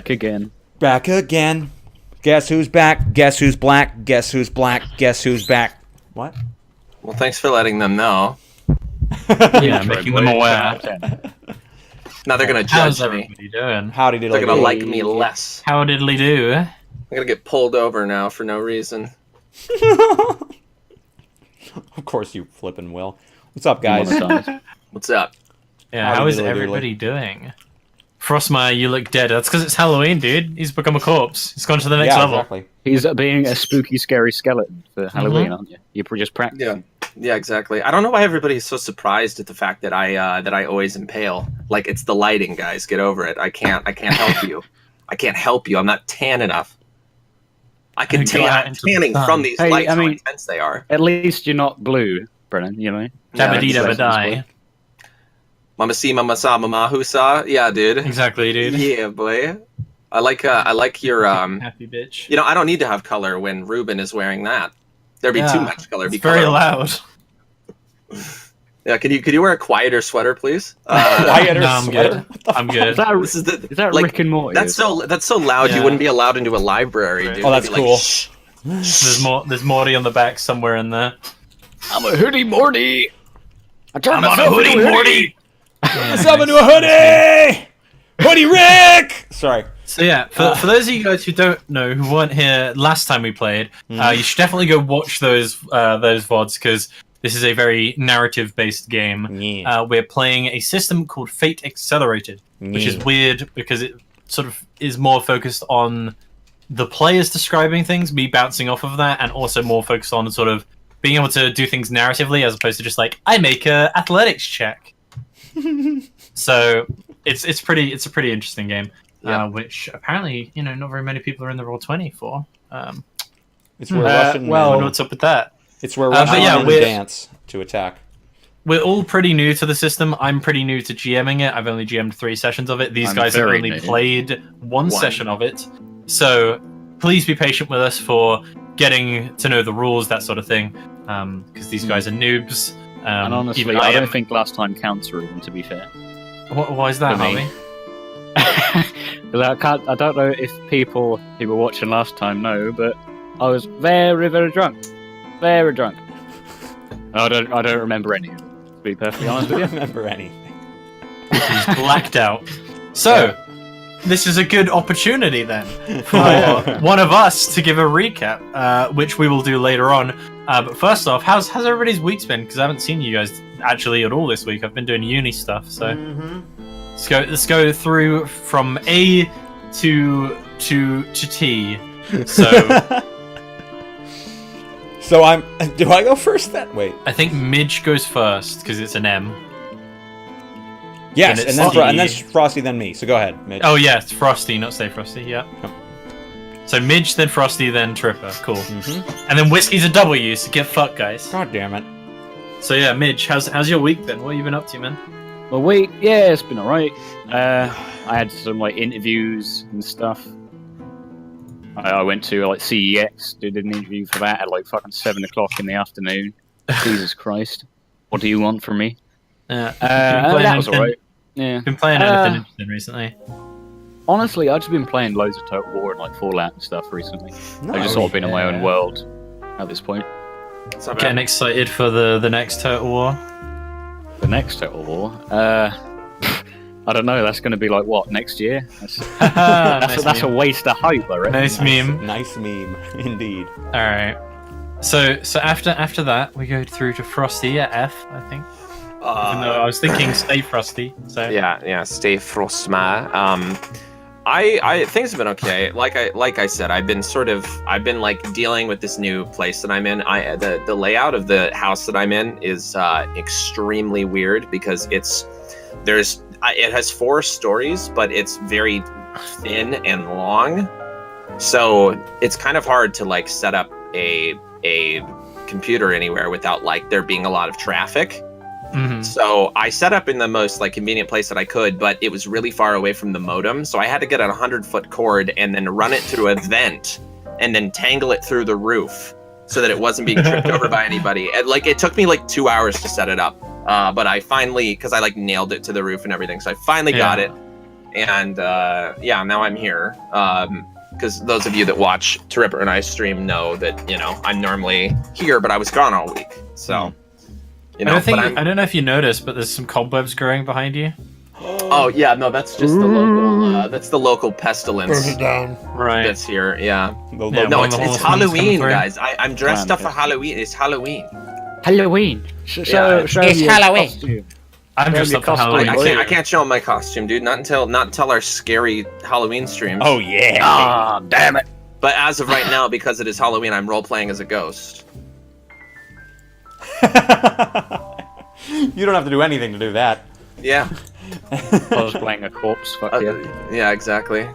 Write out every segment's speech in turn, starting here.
Back again. Back again. Guess who's back? Guess who's black? Guess who's black? Guess who's back? What? Well, thanks for letting them know. Yeah, making them aware. Now they're gonna How's judge me. everybody doing? Howdy diddly They're gonna do. like me less. How diddly do? I'm gonna get pulled over now for no reason. Of course you flippin' will. What's up, guys? What's up? Yeah, Howdy how is diddly everybody doing? Frostmire, you look dead. That's because it's Halloween, dude. He's become a corpse. He's gone to the next Yeah, level. exactly. He's being a spooky, scary skeleton for Halloween, aren't you? You're just practicing. Yeah, exactly. I don't know why everybody's so surprised at the fact that I always impale. Like, it's the lighting, guys. Get over it. I can't help you. I can't help you. I'm not tan enough. I can tan tanning from these lights. How intense they are. At least you're not blue, Brennan. You know. Dabba dee dabba die. Mama see, mama saw, mama who saw. Yeah, dude. Exactly, dude. Yeah, boy. I like your happy bitch. You know, I don't need to have color when Ruben is wearing that. There'd be too much color. It's very loud. Yeah, could you wear a quieter sweater, please? Quieter no, I'm sweater? good. I'm good. Is that like, Rick and Morty? That's so loud. Yeah. You wouldn't be allowed into a library, dude. Oh, that's You'd be cool. Like, shh. There's Morty on the back somewhere in there. I'm a hoodie Morty. I turned I'm on a hoodie Morty. Myself into a hoodie! Hoodie Rick! Sorry. So yeah, for those of you guys who don't know, who weren't here last time we played, you should definitely go watch those VODs, because this is a very narrative-based game. Yeah. We're playing a system called Fate Accelerated, which is weird because it sort of is more focused on the players describing things, me bouncing off of that, and also more focused on sort of being able to do things narratively as opposed to just like, I make a athletics check. So it's a pretty interesting game. Which apparently, not very many people are in the Roll20 for. It's where Russian I wonder what's up with that. It's where Russian men dance to attack. We're all pretty new to the system. I'm pretty new to GMing it. I've only GM'd 3 sessions of it. These guys have only played one session of it. So please be patient with us for getting to know the rules, that sort of thing. Because these guys are noobs. And honestly, I don't think last time counts, Ruben, to be fair. Why is that, Harvey? I don't know if people who were watching last time know, but I was very, very drunk. Very drunk. I don't remember any of it, to be perfectly honest with you. I don't remember anything. He's blacked out. So, this is a good opportunity then for one of us to give a recap, which we will do later on. But first off, how's everybody's week's been? Because I haven't seen you guys actually at all this week. I've been doing uni stuff, so let's go through from A to T. So. So do I go first then? Wait. I think Midge goes first because it's an M. Yes, and then Frosty, then me. So go ahead, Midge. Oh yeah, it's Frosty, not Stay Frosty. Yeah. So Midge, then Frosty, then Tripper. Cool. And then Whiskey's a W. So get fucked, guys. God damn it. So yeah, Midge, how's your week been? What have you been up to, man? My week, yeah, it's been alright. I had some interviews and stuff. I went to CEX, did an interview for that at fucking 7 o'clock in the afternoon. Jesus Christ. What do you want from me? That was alright. Yeah. Been playing anything interesting recently? Honestly, I've just been playing loads of Total War and Fallout and stuff recently. I've just sort of been in my own world at this point. Getting excited for the next Total War? The next Total War? I don't know, that's going to be next year? That's a waste of hype, I reckon. Nice meme. Nice meme, indeed. Alright. So after that, we go through to Frosty at F, I think. Even though I was thinking Stay Frosty. So. Yeah, Stay Frostma. I things have been okay. Like I said, I've been dealing with this new place that I'm in. The layout of the house that I'm in is extremely weird because it has 4 stories, but it's very thin and long. So it's kind of hard to set up a computer anywhere without there being a lot of traffic. So I set up in the most convenient place that I could, but it was really far away from the modem. So I had to get a 100-foot cord and then run it through a vent and then tangle it through the roof so that it wasn't being tripped over by anybody. And it took me 2 hours to set it up. But I finally, because I nailed it to the roof and everything. So I finally got it. and yeah, now I'm here. Because those of you that watch Ripper and I stream know that I'm normally here, but I was gone all week. So I don't know if you noticed, but there's some cobwebs growing behind you. Oh yeah, no, that's just the local. That's the local pestilence. Burn it down. Right. That's here. Yeah. The Yeah, No, one it's of the it's Horsemen's coming Halloween, through. guys. I'm dressed up for Halloween. It's Halloween. Halloween. It's Halloween. I'm Grab just your up for costume. Halloween. I can't show my costume, dude. Not until our scary Halloween streams. Oh yeah. Ah, damn it. But as of right now, because it is Halloween, I'm role playing as a ghost. You don't have to do anything to do that. Yeah. Cosplaying a corpse. Fuck yeah. Yeah, exactly.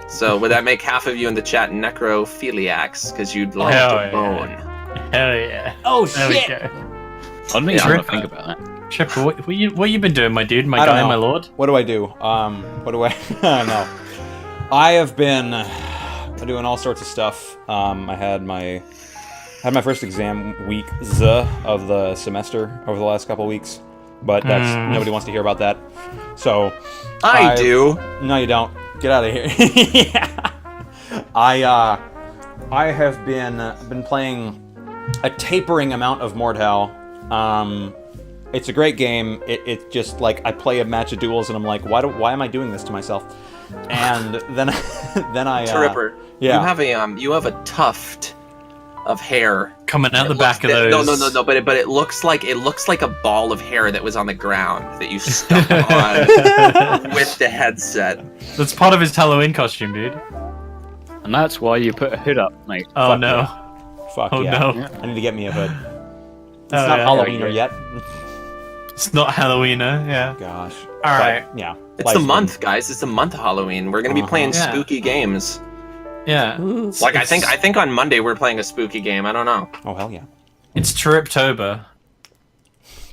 So would that make half of you in the chat necrophiliacs because you'd like Hell to yeah. bone? Hell yeah. Oh There we shit. go. I don't Yeah. even think about that. Tripper, what you been doing, my dude, my I don't guy, know. my lord? What do I do? What do I? I don't know. I have been doing all sorts of stuff. I had my first exam week of the semester over the last couple weeks, but that's nobody wants to hear about that. So I do. No, you don't. Get out of here. Yeah. I have been playing a tapering amount of Mordhau. It's a great game. It's just like I play a match of duels and I'm like, why am I doing this to myself? And then I Ripper. yeah. You have a tuft of hair Coming out the back of No, those. no. But it looks like a ball of hair that was on the ground that you stuck on with the headset. That's part of his Halloween costume, dude. And that's why you put a hood up, mate. Oh Fuck no. Fuck Oh yeah. no. I need to get me a hood. It's Oh, not yeah. Halloween yet. It's not Halloweener, yeah. Gosh. All right. But, yeah. It's life's the month, guys. It's the month of Halloween. We're gonna be playing Yeah. spooky games. Yeah. Like I think on Monday we're playing a spooky game. I don't know. been- Oh hell yeah. It's Triptober.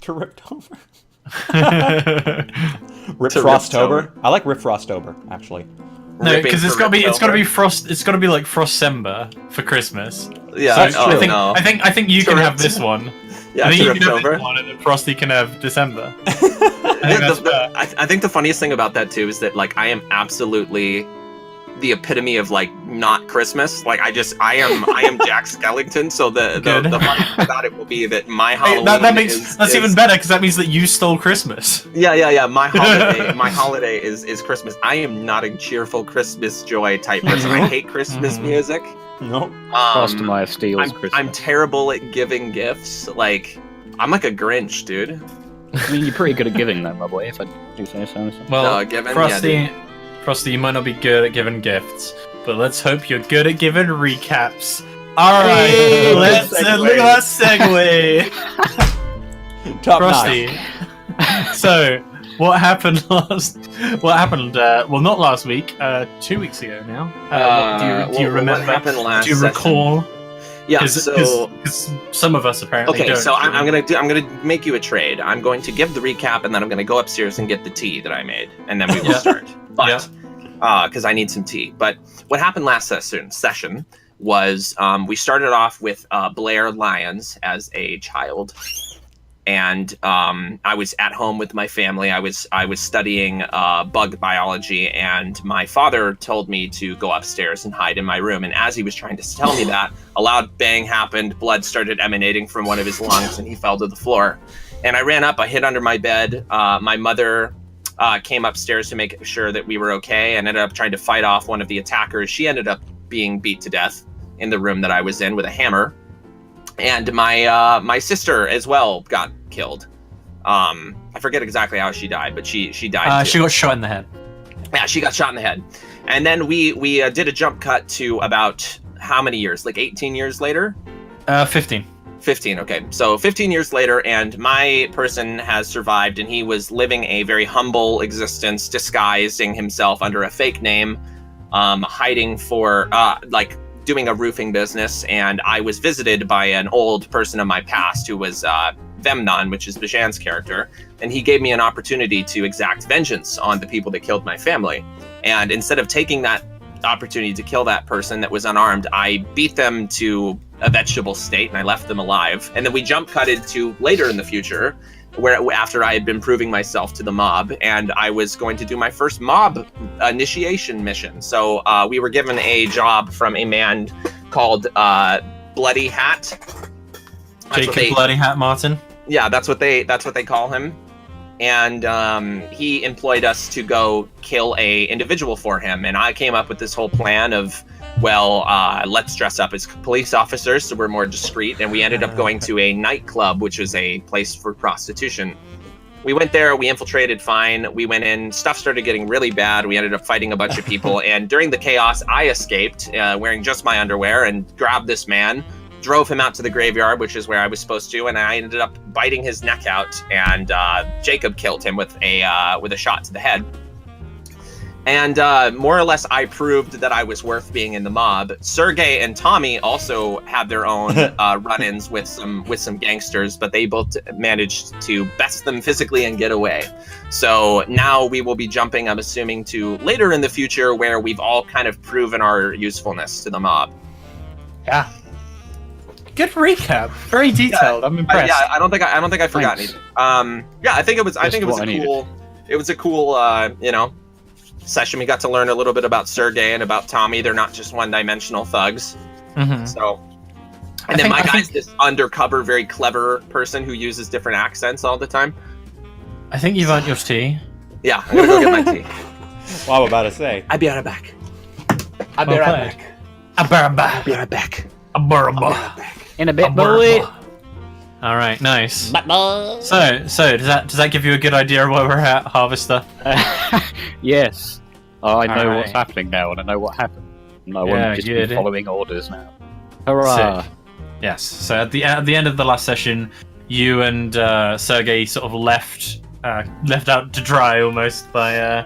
To Rip Over. No, Rip To Frostober. Riptober. I like Rip Frostober actually. Ripping because it's for gotta be Riptober. Frost. It's gotta be like Frostcember for Christmas. Yeah. That's oh, true. I think no. I think you can To have Rip- this one. Yeah. I think to you can have Riptober. this one, and then Frosty can have December. I think Yeah, that's fair. I think the funniest thing about that too is that like I am absolutely the epitome of like not Christmas. Like I am Jack Skellington. So the Good. funny thing about it will be that my Hey, Halloween that's even better because that means that you stole Christmas. Yeah. My holiday is Christmas. I am not a cheerful Christmas joy type person. I hate Christmas Mhm. music. Nope. Customize steals I'm Christmas. terrible at giving gifts. Like I'm like a Grinch, dude. I mean, you're pretty good at giving them, my boy, if I do say so. Well, given, Frosty, Frosty, you might not be good at giving gifts, but let's hope you're good at giving recaps. All right, Hey, let's good segue. look at that segue. Top Frosty. notch. So, what happened What happened? Well, not last week. 2 weeks ago now. Do you remember? What happened last Do you session? recall? Yeah. Because some of us apparently Okay, don't. so I'm gonna make you a trade. I'm going to give the recap, and then I'm gonna go upstairs and get the tea that I made, and then we will Yeah. start. But because I need some tea. But what happened last session was we started off with Blair Lyons as a child, and I was at home with my family. I was studying bug biology, and my father told me to go upstairs and hide in my room. And as he was trying to tell me that, a loud bang happened. Blood started emanating from one of his lungs, and he fell to the floor. And I ran up. I hid under my bed. My mother came upstairs to make sure that we were okay, and ended up trying to fight off one of the attackers. She ended up being beat to death in the room that I was in with a hammer. And my sister as well got killed. I forget exactly how she died, but she died. she got shot in the head. Yeah, she got shot in the head. And then we did a jump cut to about how many years? Like 18 years later? 15. 15, okay. So 15 years later, and my person has survived, and he was living a very humble existence, disguising himself under a fake name, hiding for, doing a roofing business. And I was visited by an old person of my past who was Vemnon, which is Bajan's character, and he gave me an opportunity to exact vengeance on the people that killed my family. And instead of taking that opportunity to kill that person that was unarmed, I beat them to a vegetable state and I left them alive. And then we jump cutted to later in the future, where after I had been proving myself to the mob, and I was going to do my first mob initiation mission. So we were given a job from a man called Bloody Hat. Jacob Bloody Hat Martin. Yeah, that's what they call him. And he employed us to go kill a individual for him. And I came up with this whole plan of, well, let's dress up as police officers so we're more discreet. And we ended up going to a nightclub, which is a place for prostitution. We went there, we infiltrated fine. We went in, stuff started getting really bad. We ended up fighting a bunch of people. And during the chaos, I escaped wearing just my underwear and grabbed this man, drove him out to the graveyard, which is where I was supposed to, and I ended up biting his neck out, and Jacob killed him with a shot to the head. And more or less, I proved that I was worth being in the mob. Sergey and Tommy also had their own run-ins with some gangsters, but they both managed to best them physically and get away. So now we will be jumping, I'm assuming, to later in the future, where we've all kind of proven our usefulness to the mob. Yeah. Good recap. Very detailed. I'm impressed. Yeah, I don't think I forgot anything. Yeah, I think it was a cool session. We got to learn a little bit about Sergey and about Tommy. They're not just one-dimensional thugs. Mm-hmm. So, and then my guy's this undercover, very clever person who uses different accents all the time. I think you've earned your tea. Yeah, I'm gonna go get my tea. Well, I'm about to say. I'll be right back. I'll be right back. In a bit, boy. All right, nice. So does that give you a good idea of where we're at, Harvester? Yes. I know Alright. what's happening now, and I know what happened. And I won't just be good. following orders now. Hurrah! Sick. Yes. So at the end of the last session, you and Sergey sort of left out to dry almost by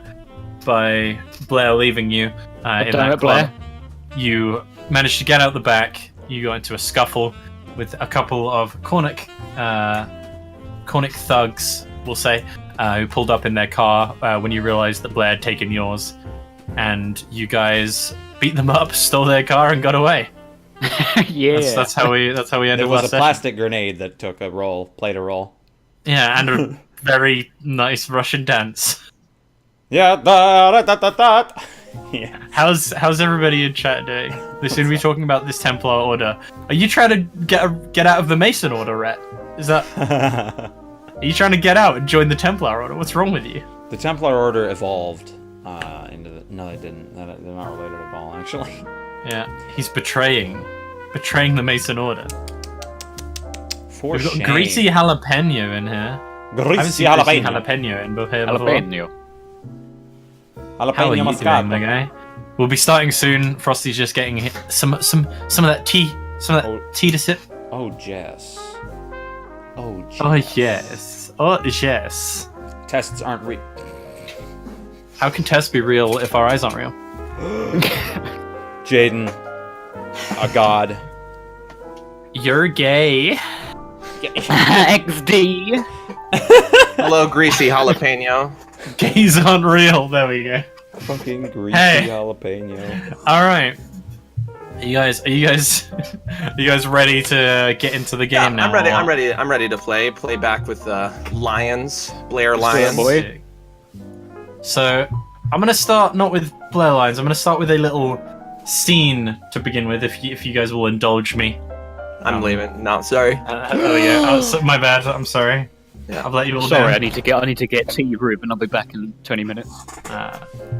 Blair leaving you in Damn that it, Blair. club. You managed to get out the back. You got into a scuffle with a couple of Cornic thugs, we'll say, who pulled up in their car when you realized that Blair had taken yours, and you guys beat them up, stole their car, and got away. Yeah. That's how we ended There was last a session. plastic grenade that played a role. Yeah, and a very nice Russian dance. Yeah, da. Yeah. How's everybody in chat doing? They seem to be talking about this Templar order. Are you trying to get out of the Mason order, Rhett? Is that? Are you trying to get out and join the Templar order? What's wrong with you? The Templar Order evolved into the... No, they didn't. They're not related at all, actually. Yeah, he's betraying the Mason order. For We've got shame. Greasy Jalapeno in here. I haven't Greasy seen Greasy jalapeno. Jalapeno in here before. Jalapeno. How are Jalapeno you doing, Moscato. my guy? We'll be starting soon. Frosty's just getting hit. Some of that tea. Some of that tea to sip. Oh, Jess. Oh, Jess. Oh yes. Oh yes. Tests aren't real. How can tests be real if our eyes aren't real? Jaden. A god. You're gay. XD. Hello, Greasy Jalapeno. Gays aren't real. There we go. Fucking greasy Hey. jalapeno. All right. Are you guys ready to get into the game now? I'm ready to play back with Lions, Blair Lions. boy. So I'm gonna start not with Blair Lines. I'm gonna start with a little scene to begin with, if you guys will indulge me. I'm leaving. No, sorry. Oh yeah. Oh, so, my bad. I'm sorry. Yeah. I've let you all Sorry, down. I need to get tea room, and I'll be back in 20 minutes.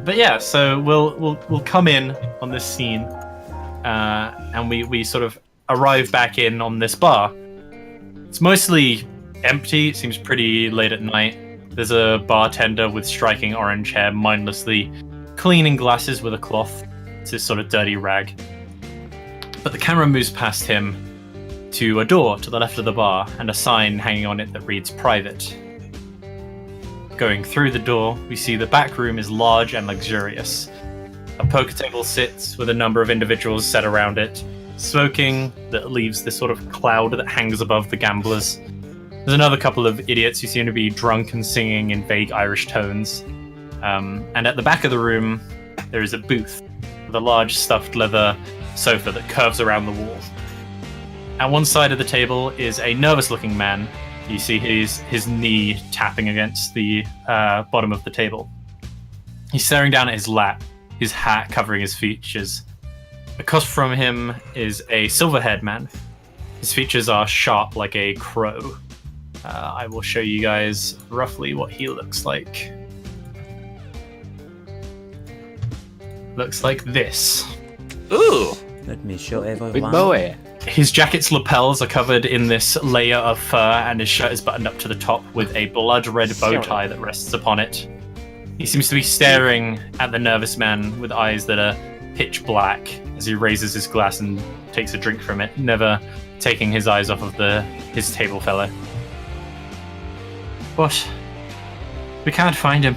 But yeah, so we'll come in on this scene, and we sort of arrive back in on this bar. It's mostly empty. It seems pretty late at night. There's a bartender with striking orange hair, mindlessly cleaning glasses with a cloth. It's this sort of dirty rag. But the camera moves past him to a door to the left of the bar and a sign hanging on it that reads private. Going through the door, we see the back room is large and luxurious. A poker table sits with a number of individuals set around it, smoking that leaves this sort of cloud that hangs above the gamblers. There's another couple of idiots who seem to be drunk and singing in vague Irish tones. And at the back of the room, there is a booth with a large stuffed leather sofa that curves around the wall. At one side of the table is a nervous-looking man You see his knee tapping against the bottom of the table. He's staring down at his lap, his hat covering his features. Across from him is a silver-haired man. His features are sharp like a crow. I will show you guys roughly what he looks like. Looks like this. Ooh. Let me show everyone. Big boy. His jacket's lapels are covered in this layer of fur, and his shirt is buttoned up to the top with a blood-red bow tie that rests upon it. He seems to be staring at the nervous man with eyes that are pitch black as he raises his glass and takes a drink from it, never taking his eyes off of his table fellow. But we can't find him.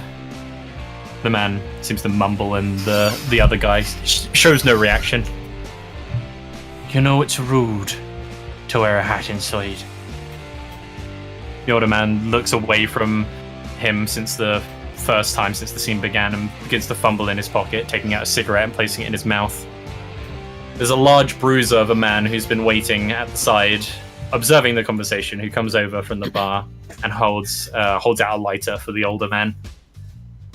The man seems to mumble, and the other guy shows no reaction. You know it's rude to wear a hat inside. The older man looks away from him since the first time since the scene began and begins to fumble in his pocket, taking out a cigarette and placing it in his mouth. There's a large bruiser of a man who's been waiting at the side, observing the conversation, who comes over from the bar and holds out a lighter for the older man.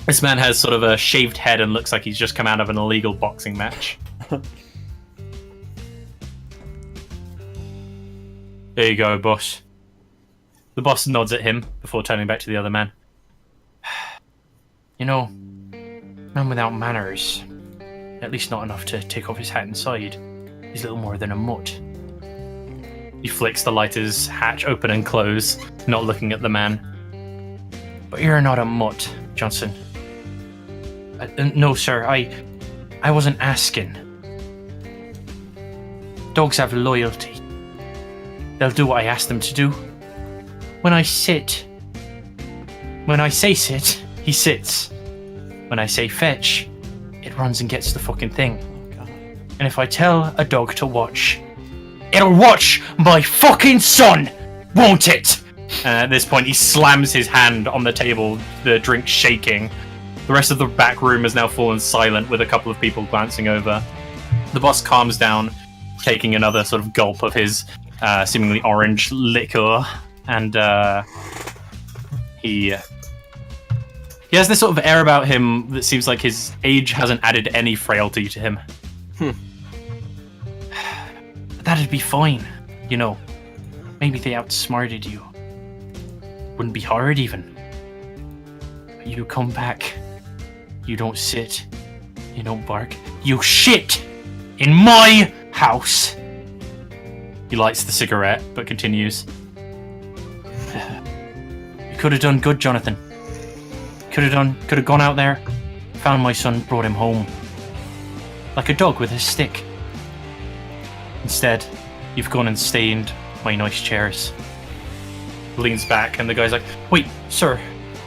This man has sort of a shaved head and looks like he's just come out of an illegal boxing match. There you go, boss. The boss nods at him before turning back to the other man. You know, man without manners, at least not enough to take off his hat inside, is little more than a mutt. He flicks the lighter's hatch open and close, not looking at the man. But you're not a mutt, Johnson. No, sir, I wasn't asking. Dogs have loyalty. They'll do what I ask them to do. When I say sit, he sits. When I say fetch, it runs and gets the fucking thing. And if I tell a dog to watch, it'll watch my fucking son, won't it? And at this point, he slams his hand on the table, the drink shaking. The rest of the back room has now fallen silent, with a couple of people glancing over. The boss calms down, taking another sort of gulp of his seemingly orange liquor, and he has this sort of air about him that seems like his age hasn't added any frailty to him. That'd be fine, you know. Maybe they outsmarted you. Wouldn't be hard even. But you come back. You don't sit. You don't bark. You shit in my house. He lights the cigarette, but continues. You could have done good, Jonathan. Could have gone out there, found my son, brought him home. Like a dog with a stick. Instead, you've gone and stained my nice chairs. Leans back, and the guy's like, wait, sir,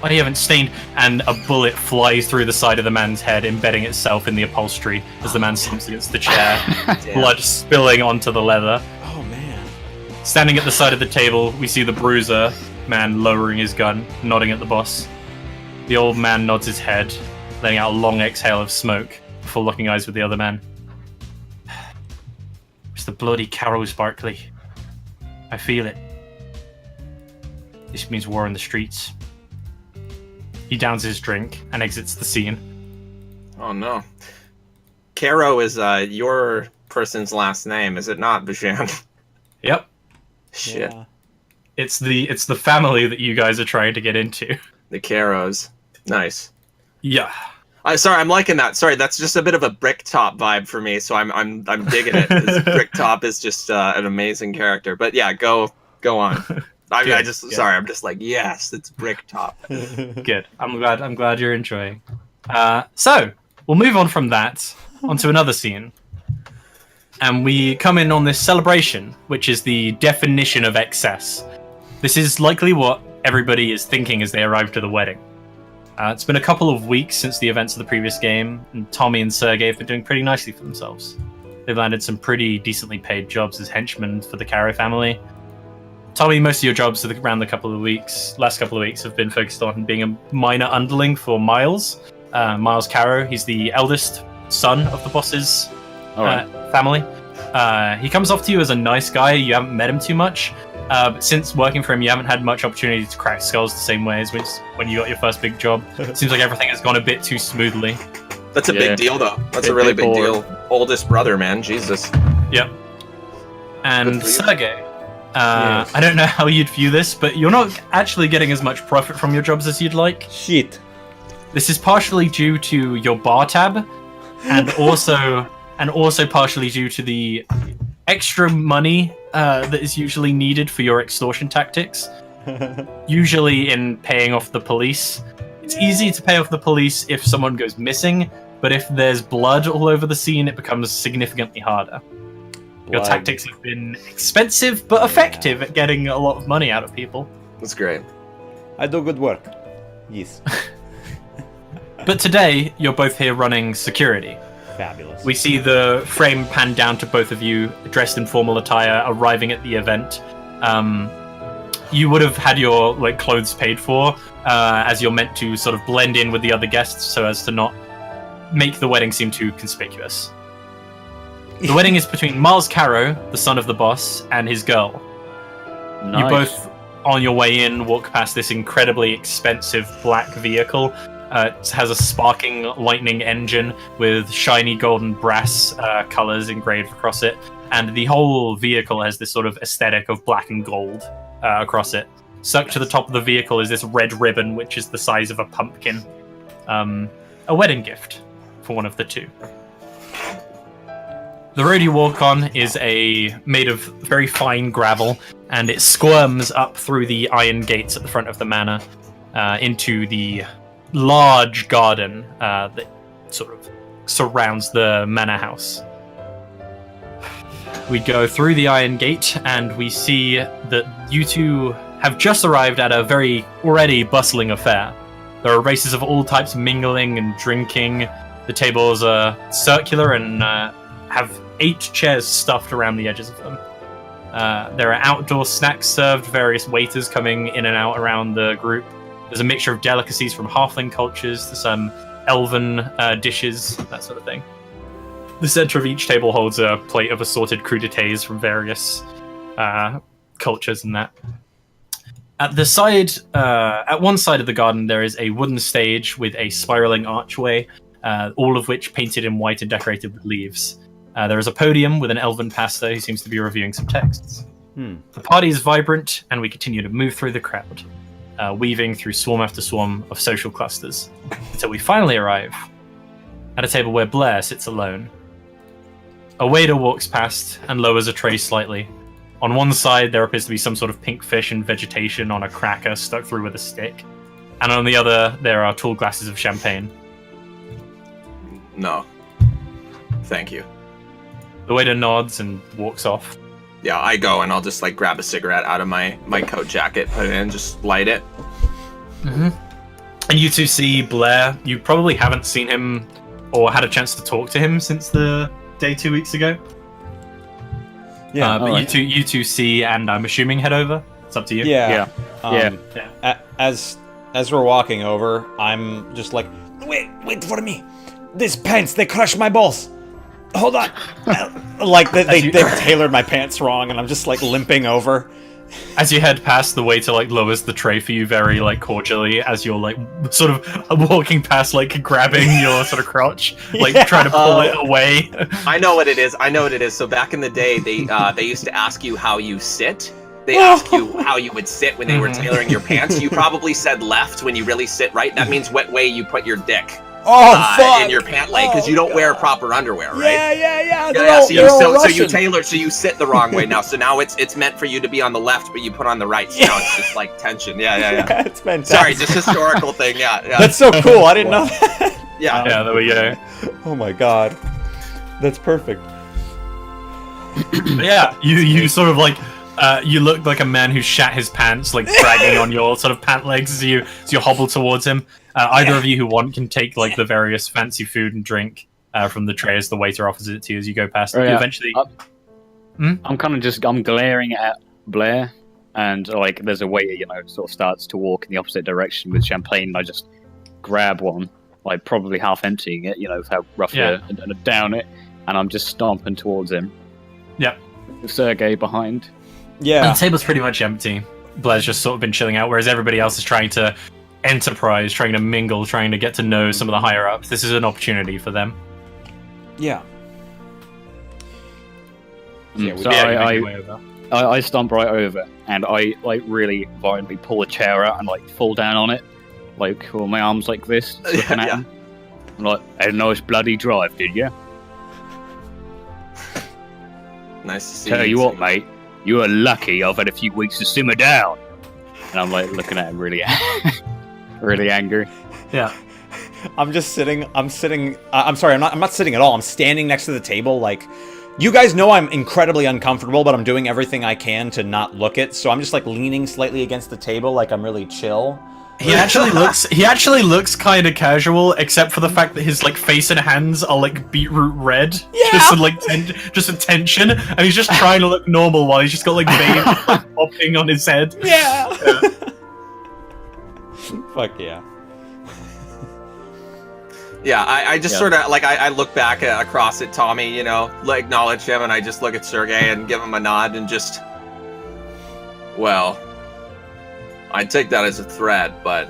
I haven't stained. And a bullet flies through the side of the man's head, embedding itself in the upholstery as the man slumps against the chair, blood spilling onto the leather. Oh, man. Standing at the side of the table, we see the bruiser man lowering his gun, nodding at the boss. The old man nods his head, letting out a long exhale of smoke before locking eyes with the other man. It's the bloody Carrows, Barkley. I feel it. This means war in the streets. He downs his drink and exits the scene. Oh no. Caro is your person's last name, is it not, Bajan? Yep. Shit. Yeah. It's the family that you guys are trying to get into. The Caros. Nice. Yeah. Sorry, I'm liking that. Sorry, that's just a bit of a Bricktop vibe for me, so I'm digging it. Bricktop is just an amazing character. But yeah, go on. I'm just like, yes, it's Bricktop. Good. I'm glad you're enjoying. So we'll move on from that onto another scene, and we come in on this celebration, which is the definition of excess. This is likely what everybody is thinking as they arrive to the wedding. It's been a couple of weeks since the events of the previous game, and Tommy and Sergey have been doing pretty nicely for themselves. They've landed some pretty decently paid jobs as henchmen for the Caro family. Tommy, most of your jobs around the last couple of weeks have been focused on being a minor underling for Miles. Miles Caro, he's the eldest son of the boss's family. He comes off to you as a nice guy. You haven't met him too much. But since working for him, you haven't had much opportunity to crack skulls the same way as when you got your first big job. Seems like everything has gone a bit too smoothly. That's a big deal, though. That's a really big deal. Oldest brother, man. Jesus. Yep. And Sergey, yes. I don't know how you'd view this, but you're not actually getting as much profit from your jobs as you'd like. Shit. This is partially due to your bar tab, and also partially due to the extra money that is usually needed for your extortion tactics. Usually in paying off the police. It's easy to pay off the police if someone goes missing, but if there's blood all over the scene, it becomes significantly harder. Your tactics have been expensive, but effective at getting a lot of money out of people. That's great. I do good work. Yes. But today, you're both here running security. Fabulous. We see the frame pan down to both of you, dressed in formal attire, arriving at the event. You would have had your clothes paid for, as you're meant to sort of blend in with the other guests so as to not make the wedding seem too conspicuous. The wedding is between Miles Caro, the son of the boss, and his girl. Nice. You both, on your way in, walk past this incredibly expensive black vehicle. It has a sparking lightning engine with shiny golden brass colors engraved across it, and the whole vehicle has this sort of aesthetic of black and gold across it. Stuck to the top of the vehicle is this red ribbon, which is the size of a pumpkin. A wedding gift for one of the two. The road you walk on is made of very fine gravel, and it squirms up through the iron gates at the front of the manor into the large garden that sort of surrounds the manor house. We go through the iron gate, and we see that you two have just arrived at a very already bustling affair. There are races of all types mingling and drinking. The tables are circular and have 8 chairs stuffed around the edges of them. There are outdoor snacks served, various waiters coming in and out around the group. There's a mixture of delicacies from halfling cultures to some elven dishes, that sort of thing. The center of each table holds a plate of assorted crudités from various cultures and that. At one side of the garden, there is a wooden stage with a spiraling archway, all of which painted in white and decorated with leaves. There is a podium with an elven pastor who seems to be reviewing some texts. The party is vibrant, and we continue to move through the crowd, weaving through swarm after swarm of social clusters, until we finally arrive at a table where Blair sits alone. A waiter walks past and lowers a tray slightly. On one side, there appears to be some sort of pink fish and vegetation on a cracker stuck through with a stick, and on the other, there are tall glasses of champagne. No. Thank you. The waiter nods and walks off. Yeah, I go and I'll just grab a cigarette out of my coat jacket, put it in, just light it. Mm-hmm. And you two see Blair. You probably haven't seen him or had a chance to talk to him since the day 2 weeks ago. Yeah, but right. you two see, and I'm assuming head over. It's up to you. Yeah. Yeah. As we're walking over, I'm just like, wait for me. These pants, they crush my balls. Hold on. They've tailored my pants wrong, and I'm just limping over. As you head past, the waiter lowers the tray for you very cordially as you're sort of walking past, grabbing your sort of crotch, trying to pull it away. I know what it is. So back in the day, they used to ask you how you sit. They ask you how you would sit when they were tailoring your pants. You probably said left when you really sit right. That means what way you put your dick. In your pant leg, because you don't wear proper underwear, right? Yeah. So you tailor, so you sit the wrong way now. So now it's meant for you to be on the left, but you put on the right. So now it's just tension. Yeah. It's fantastic. Sorry, just historical thing. Yeah. That's so cool. I didn't know that. Yeah. There we go. Oh my god, that's perfect. Yeah, you sort of you look like a man who shat his pants, dragging on your sort of pant legs as you hobble towards him. Either of you who want can take the various fancy food and drink from the tray as the waiter offers it to you as you go past. Oh, yeah. Eventually, I'm kind of I'm glaring at Blair, and there's a waiter, sort of starts to walk in the opposite direction with champagne, and I just grab one, probably half emptying it, how rough and down it, and I'm just stomping towards him. Yep. With Sergey behind. Yeah. And the table's pretty much empty. Blair's just sort of been chilling out, whereas everybody else is trying to enterprise, trying to mingle, trying to get to know some of the higher ups. This is an opportunity for them. Yeah. So I stump right over, and I like really violently pull a chair out and like fall down on it, like with my arms like this, looking at him. I'm like, had a nice bloody drive, did you? Nice to see Tell you what, mate, you are lucky. I've had a few weeks to simmer down. And I'm like looking at him really, really angry. Yeah. I'm just sitting. I'm sorry. I'm not sitting at all. I'm standing next to the table. Like, you guys know I'm incredibly uncomfortable, but I'm doing everything I can to not look it. So I'm just like leaning slightly against the table, like I'm really chill. He actually looks kind of casual, except for the fact that his like face and hands are like beetroot red. Yeah. Just a tension, and he's just trying to look normal while he's just got like veins popping on his head. Yeah. Fuck yeah. Yeah, I just sort of, like, I look back across at Tommy, you know, acknowledge him, and I just look at Sergey and give him a nod and just... Well, I'd take that as a threat, but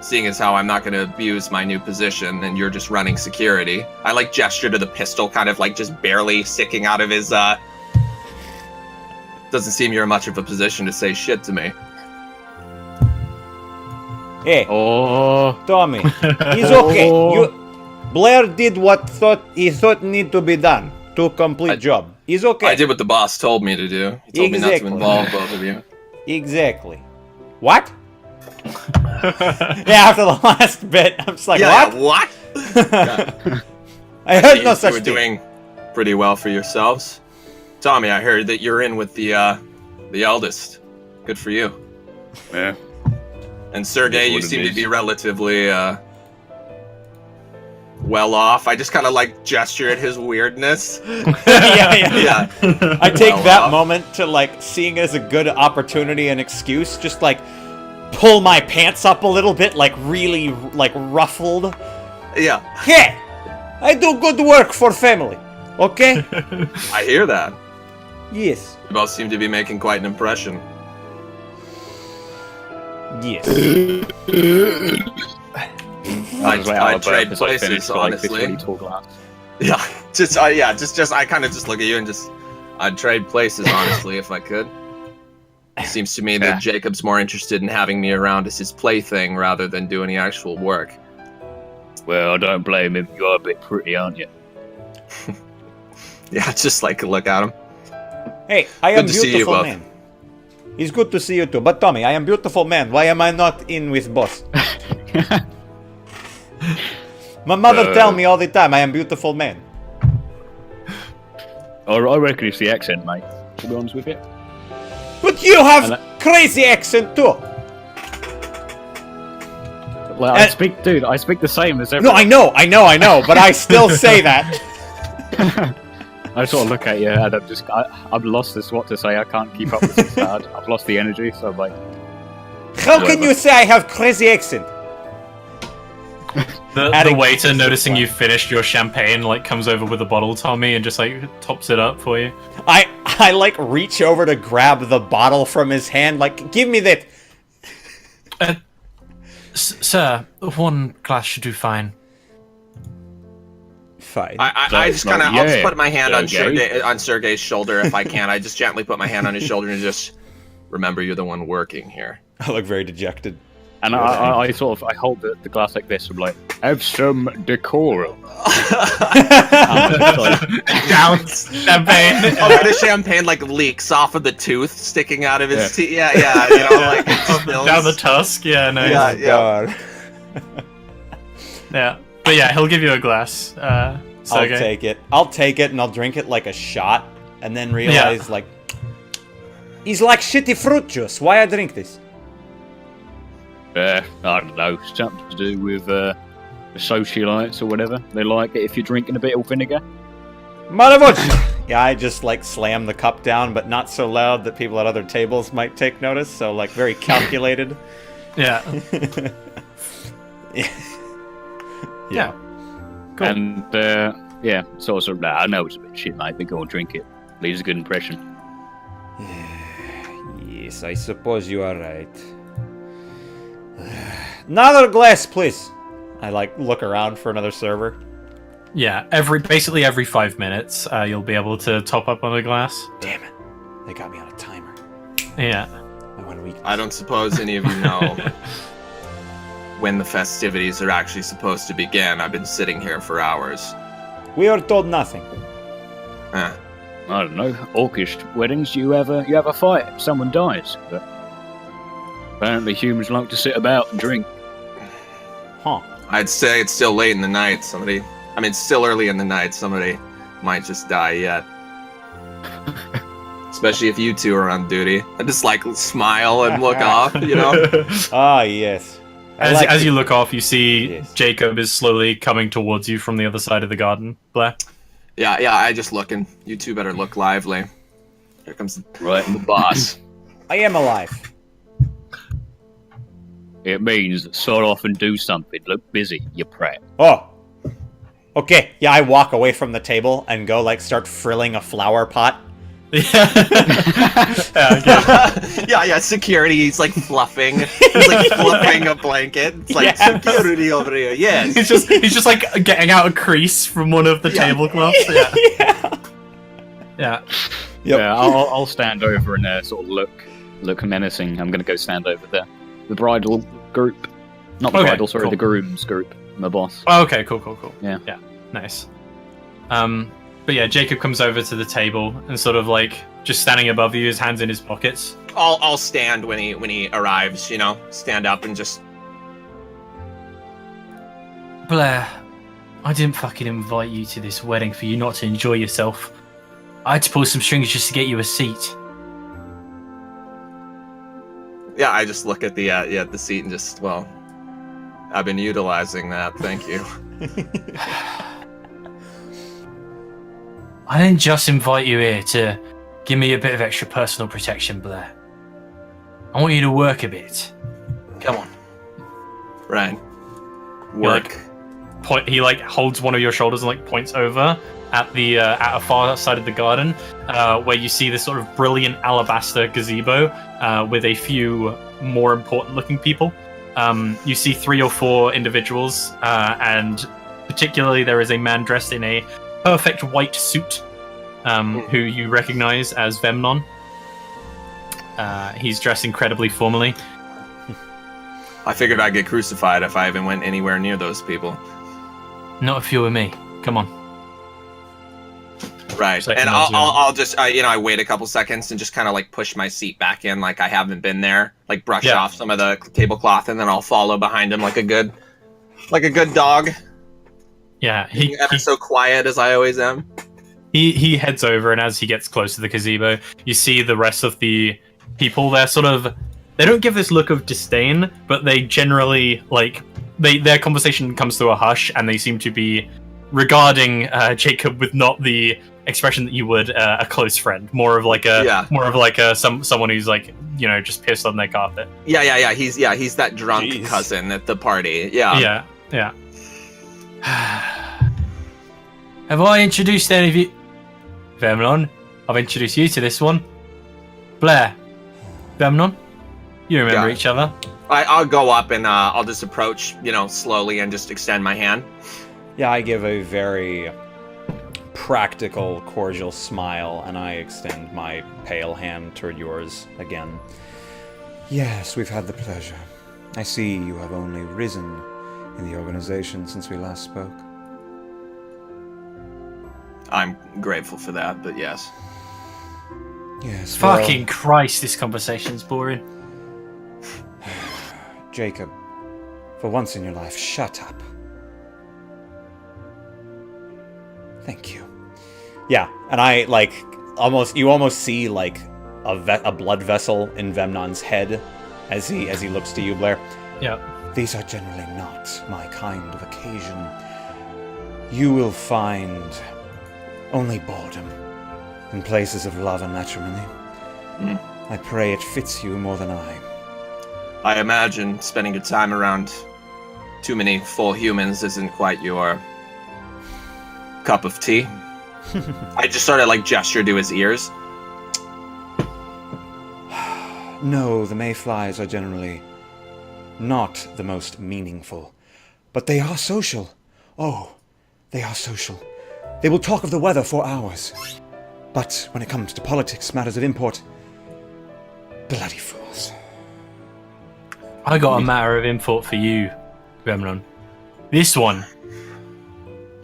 seeing as how I'm not going to abuse my new position and you're just running security, I, like, gesture to the pistol kind of, like, just barely sticking out of his, Doesn't seem you're in much of a position to say shit to me. Hey, Oh, Tommy, he's okay. Blair did what he thought need to be done to complete job. He's okay. I did what the boss told me to do. He told me not to involve both of you. Exactly. What? Yeah, after the last bit, I'm just like, what? What? I heard no such You were thing. doing pretty well for yourselves. Tommy, I heard that you're in with the eldest. Good for you. yeah. And Sergey, you What it seem to is. be relatively well off. I just kind of like gesture at his weirdness. Yeah. I take Well that off. moment to like seeing it as a good opportunity and excuse, just like pull my pants up a little bit, like really like ruffled. Yeah, Hey, I do good work for family. Okay? I hear that. Yes. You both seem to be making quite an impression. Yes. I trade places, honestly. Yeah, I kind of just look at you and I'd trade places, honestly, if I could. It seems to me that Jacob's more interested in having me around as his plaything rather than do any actual work. Well, I don't blame him. You are a bit pretty, aren't you? Yeah, just like look at him. Hey, I am Good to see you beautiful both. man. It's good to see you too. But Tommy, I am beautiful man. Why am I not in with boss? My mother tell me all the time I am beautiful man. I reckon it's the accent, mate. To be honest with you. But you have crazy accent too. Like, I speak the same as No, everyone. I know, but I still say that. I sort of look at you and I've lost this what to say. I can't keep up with this. I've lost the energy, so I'm like, How can you say I have crazy accent? The waiter, noticing you finished your champagne, like comes over with a bottle, Tommy, and just like tops it up for you. I like reach over to grab the bottle from his hand, like, give me that. Sir, one glass should do fine. Fine. I just kind of, I'll just put my hand on Okay. Sergey's shoulder if I can. I just gently put my hand on his shoulder and just remember you're the one working here. I look very dejected. and I hold the glass like this. I'm like, have some decorum. Down champagne. Oh, the champagne like leaks off of the tooth sticking out of his teeth. Yeah, you know, like it spills. Down the tusk. Yeah, no. Yeah. God. Yeah. But yeah, he'll give you a glass. I'll take it. I'll take it and I'll drink it like a shot, and then realize like, it's like shitty fruit juice. Why I drink this? I don't know, something to do with the socialites or whatever. They like it if you're drinking a bit of vinegar. Motherfucker! Yeah, I just like slam the cup down, but not so loud that people at other tables might take notice. So like very calculated. Yeah. Yeah. Cool. And sort of, I know it's a bit shit, mate, but go and drink it. Leaves a good impression. Yes, I suppose you are right. Another glass, please. I look around for another server. Yeah, basically every 5 minutes, you'll be able to top up on a glass. Damn it. They got me on a timer. Yeah. My 1 week. I don't suppose any of you know when the festivities are actually supposed to begin. I've been sitting here for hours. We are told nothing. Huh. I don't know. Orcish weddings, you have a fight if someone dies. But apparently humans like to sit about and drink. Huh. I'd say it's still late in the night. It's still early in the night. Somebody might just die yet. Especially if you two are on duty. I just smile and look off, you know? Ah, yes. As you look off, you see Yes. Jacob is slowly coming towards you from the other side of the garden, Blair. Yeah, I just looking. You two better look lively. Here comes the boss. I am alive. It means sort off and do something. Look busy, you prat. Oh. Okay, yeah, I walk away from the table and go, start frilling a flower pot. Yeah, security. He's fluffing. He's flipping a blanket. It's security over here. Yes. He's just getting out a crease from one of the tablecloths. Yeah. Yep. Yeah, I'll stand over and sort of look menacing. I'm gonna go stand over there. The bridal group. Not the Okay, bridal, sorry, cool. the groom's group. My boss. Oh, okay, cool. Yeah. Nice. But yeah, Jacob comes over to the table and sort of just standing above you, his hands in his pockets. I'll stand when he arrives. You know, stand up and just. Blair, I didn't fucking invite you to this wedding for you not to enjoy yourself. I had to pull some strings just to get you a seat. Yeah, I just look at the seat and just I've been utilizing that. Thank you. I didn't just invite you here to give me a bit of extra personal protection, Blair. I want you to work a bit. Come on. Right. Work. He holds one of your shoulders and points over at the at a far side of the garden, where you see this sort of brilliant alabaster gazebo with a few more important looking people. You see 3 or 4 individuals, and particularly there is a man dressed in a perfect white suit, who you recognize as Vemnon. He's dressed incredibly formally. I figured I'd get crucified if I even went anywhere near those people. Not if you were me. Come on. Right, So and nods you I'll just I wait a couple seconds and just kind of push my seat back in like I haven't been there, brush off some of the tablecloth, and then I'll follow behind him like a good dog. Yeah, Being ever so quiet as I always am. He heads over, and as he gets close to the gazebo, you see the rest of the people. They're they don't give this look of disdain, but they generally their conversation comes to a hush, and they seem to be regarding Jacob with not the expression that you would a close friend, more of someone who's just pissed on their carpet. Yeah. He's that drunk cousin at the party. Yeah. Have I introduced any of you? Vermilon, I've introduced you to this one. Blair, Vermilon, you remember each other. I'll go up and I'll just approach, slowly and just extend my hand. Yeah, I give a very practical, cordial smile, and I extend my pale hand toward yours again. Yes, we've had the pleasure. I see you have only risen in the organization since we last spoke. I'm grateful for that, but yes. Yes. Fucking Christ, this conversation's boring. Jacob, for once in your life, shut up. Thank you. Yeah, and I you almost see a blood vessel in Vemnon's head as he looks to you, Blair. Yeah. These are generally not my kind of occasion. You will find only boredom in places of love and matrimony. I pray it fits you more than I imagine spending your time around too many full humans isn't quite your cup of tea. I just sort of like gesture to his ears. No, the mayflies are generally not the most meaningful, but they are social. Oh, they are social. They will talk of the weather for hours. But when it comes to politics, matters of import, bloody fools. I got a matter of import for you, Remnon. This one.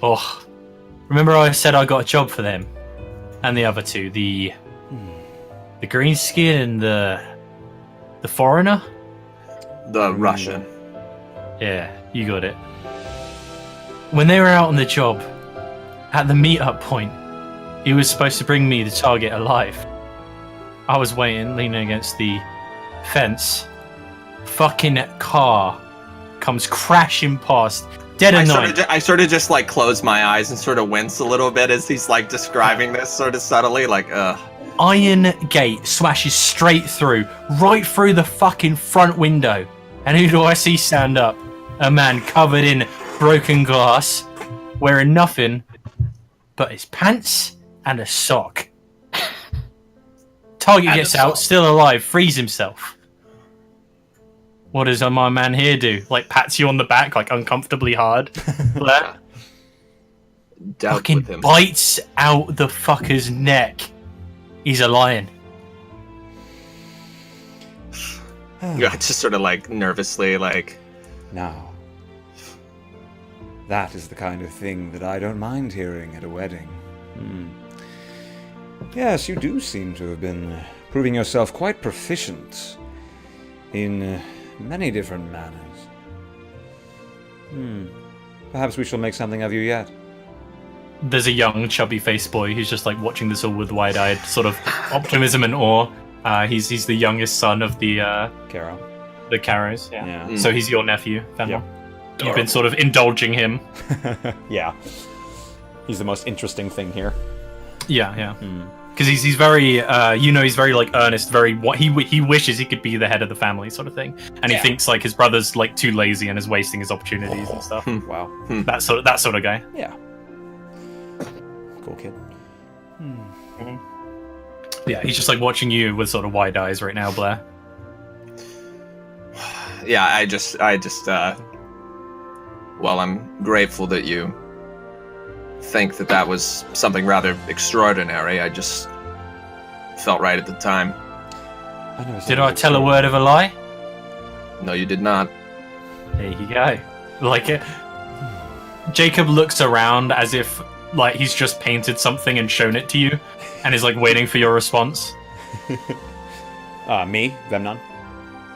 Oh, remember I said I got a job for them? And the other two, the green skin and the foreigner? The Russian. Yeah, you got it. When they were out on the job, at the meet-up point, he was supposed to bring me the target alive. I was waiting, leaning against the fence. Fucking car comes crashing past, dead of night. I sort of just like close my eyes and sort of wince a little bit as he's like describing this sort of subtly, like, Iron gate smashes straight through, right through the fucking front window. And who do I see stand up? A man covered in broken glass, wearing nothing but his pants and a sock. Target gets out, still alive, frees himself. What does my man here do? Like, pats you on the back, like, uncomfortably hard. Fucking bites out the fucker's neck. He's a lion. Yeah, just sort of like nervously, like. Now, that is the kind of thing that I don't mind hearing at a wedding. Yes, you do seem to have been proving yourself quite proficient in many different manners. Perhaps we shall make something of you yet. There's a young, chubby-faced boy who's just like watching this all with wide-eyed sort of optimism and awe. He's the youngest son of the Caro. The Caros. Yeah. So he's your nephew, Fenrir. Yep. You've been sort of indulging him. Yeah. He's the most interesting thing here. Yeah. Because he's very, he's very like earnest, very what he wishes he could be the head of the family, sort of thing, and he thinks like his brother's like too lazy and is wasting his opportunities and stuff. Wow. That sort of guy. Yeah. Cool kid. Yeah, he's just like watching you with sort of wide eyes right now, Blair. Yeah, I just. Well, I'm grateful that you think that was something rather extraordinary. I just felt right at the time. Did I tell a word of a lie? No, you did not. There you go. Like it. Jacob looks around as if like he's just painted something and shown it to you, and is like waiting for your response. Me, Vemnon.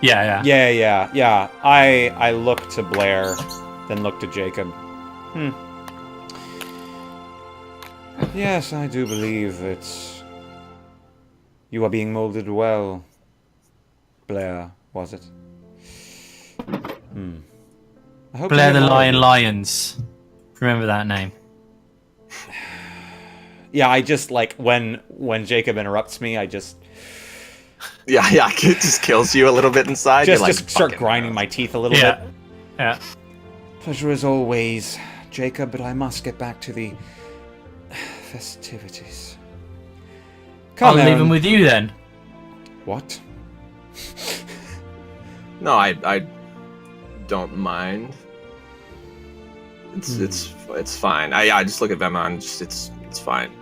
Yeah. Yeah. I look to Blair, then look to Jacob. Yes, I do believe that you are being molded well. Blair, was it? I hope Blair the Lion Lions. Remember that name. Yeah, I just like when Jacob interrupts me, I just Yeah, it just kills you a little bit inside. just start grinding my teeth a little bit. Yeah. Pleasure as always, Jacob, but I must get back to the festivities. I'll leave him with you then. What? No, I don't mind. It's fine. I just look at Vemnon. It's fine.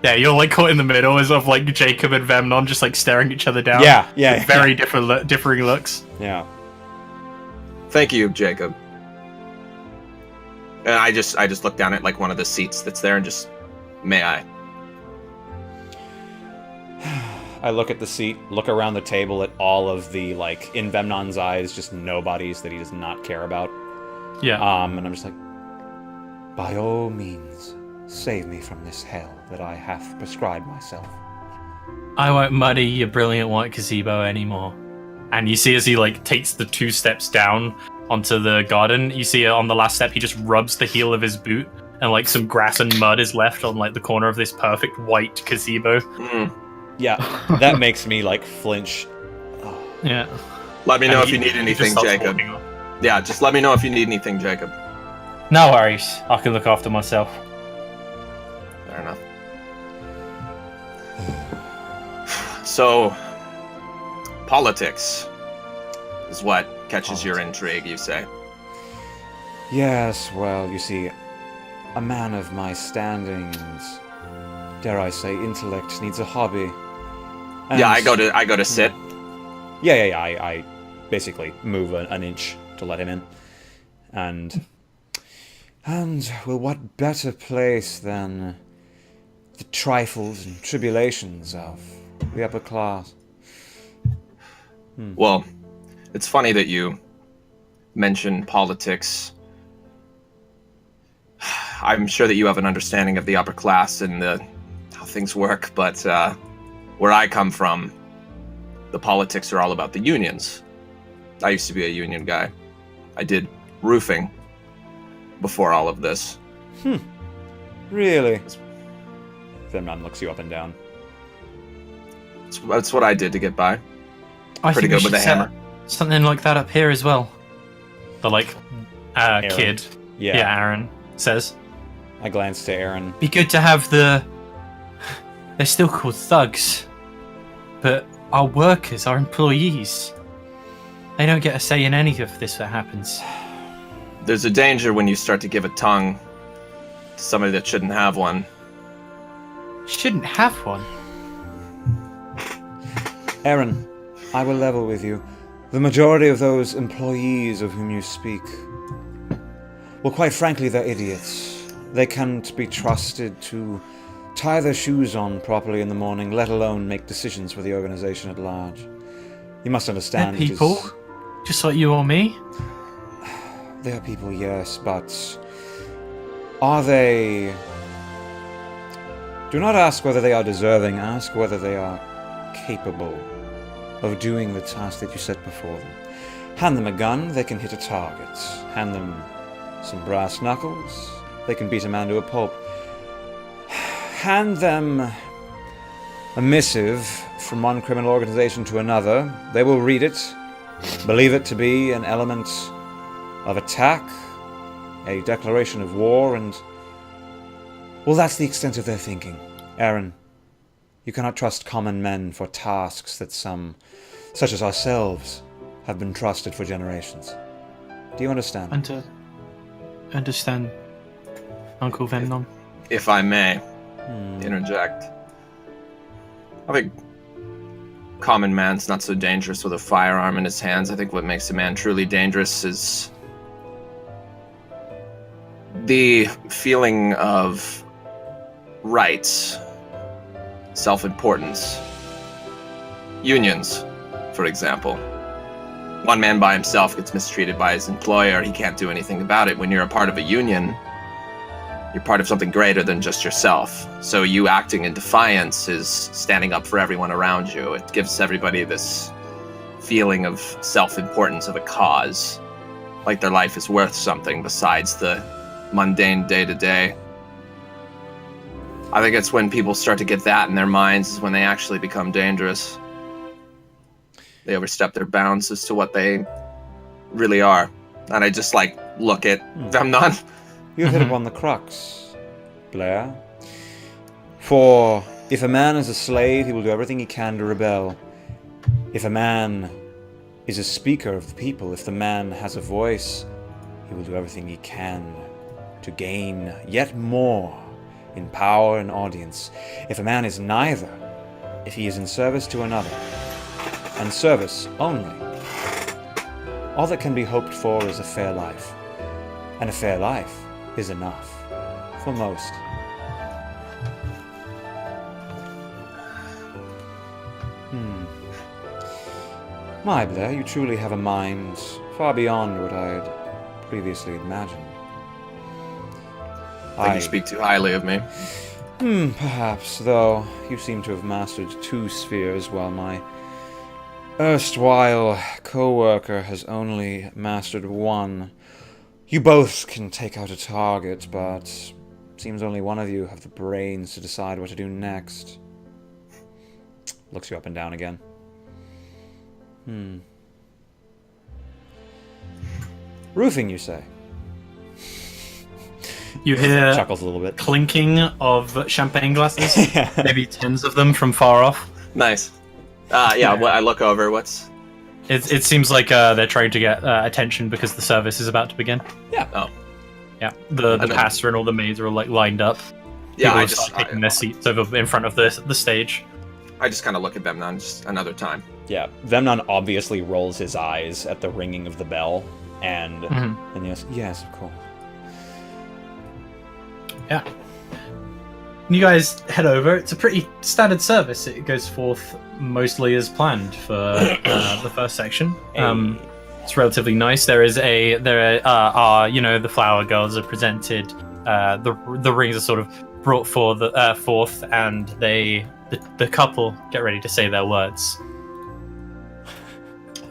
Yeah, you're like caught in the middle as of like Jacob and Vemnon just like staring each other down. Yeah. Very differing looks. Yeah. Thank you, Jacob. And I just look down at like one of the seats that's there and just, may I? I look at the seat, look around the table at all of the, like, in Vemnon's eyes, just nobodies that he does not care about. Yeah. And I'm just like, by all means, save me from this hell that I have prescribed myself. I won't muddy your brilliant white gazebo anymore. And you see as he like takes the 2 steps down onto the garden, you see on the last step he just rubs the heel of his boot and like some grass and mud is left on like the corner of this perfect white gazebo. Yeah, that makes me like flinch. Yeah. Let me know if you need anything, Jacob. Yeah, just let me know if you need anything, Jacob. No worries. I can look after myself. Fair enough. So, politics is what catches your intrigue, you say? Yes, well, you see, a man of my standing and, dare I say, intellect needs a hobby. And Yeah, I go to sit. Yeah, I basically move an inch to let him in. And well, what better place than the trifles and tribulations of the upper class? Well, it's funny that you mention politics. I'm sure that you have an understanding of the upper class and how things work, but where I come from, the politics are all about the unions. I used to be a union guy. I did roofing before all of this. Really? Femnon looks you up and down. That's what I did to get by. I Pretty think we good with a should set hammer. Something like that up here as well. The Aaron. kid. Yeah. Aaron says. I glance to Aaron. Be good to have the. They're still called thugs, but our workers, our employees, they don't get a say in any of this that happens. There's a danger when you start to give a tongue to somebody that shouldn't have one. Shouldn't have one. Aaron, I will level with you. The majority of those employees of whom you speak, well, quite frankly, they're idiots. They can't be trusted to tie their shoes on properly in the morning, let alone make decisions for the organization at large. You must understand. They're people, just like you or me. They are people, yes, but are they... Do not ask whether they are deserving, ask whether they are capable of doing the task that you set before them. Hand them a gun, they can hit a target. Hand them some brass knuckles, they can beat a man to a pulp. Hand them a missive from one criminal organization to another, they will read it, believe it to be an element of attack, a declaration of war, and... well, that's the extent of their thinking. Aaron, you cannot trust common men for tasks that some, such as ourselves, have been trusted for generations. Do you understand? Understand, Uncle Venom. If I may interject. I think common man's not so dangerous with a firearm in his hands. I think what makes a man truly dangerous is the feeling of rights, self-importance. Unions, for example. One man by himself gets mistreated by his employer. He can't do anything about it. When you're a part of a union, you're part of something greater than just yourself. So you acting in defiance is standing up for everyone around you. It gives everybody this feeling of self-importance of a cause, like their life is worth something besides the mundane day-to-day. I think it's when people start to get that in their minds is when they actually become dangerous. They overstep their bounds as to what they really are. And I just look at Vemnon. You hit upon the crux, Blair. For if a man is a slave, he will do everything he can to rebel. If a man is a speaker of the people, if the man has a voice, he will do everything he can to gain yet more in power and audience. If a man is neither, if he is in service to another, and service only, all that can be hoped for is a fair life. And a fair life is enough for most. My Blair, you truly have a mind far beyond what I had previously imagined. I think you speak too highly of me. Perhaps, though you seem to have mastered 2 spheres while my erstwhile co-worker has only mastered 1. You both can take out a target, but seems only one of you have the brains to decide what to do next. Looks you up and down again. Roofing, you say? You hear Chuckles a little bit. clinking of champagne glasses, maybe tens of them from far off. Nice. I look over. What's? It seems like they're trying to get attention because the service is about to begin. Yeah. Oh. Yeah. The pastor and all the maids are all like lined up. Yeah, People I are just taking their seats over in front of the stage. I just kind of look at them now, just another time. Yeah, Vemnon obviously rolls his eyes at the ringing of the bell, and yes, of course. Yeah. You guys head over. It's a pretty standard service. It goes forth mostly as planned for the first section. It's relatively nice. There are the flower girls are presented. The rings are sort of brought forth, and the couple get ready to say their words.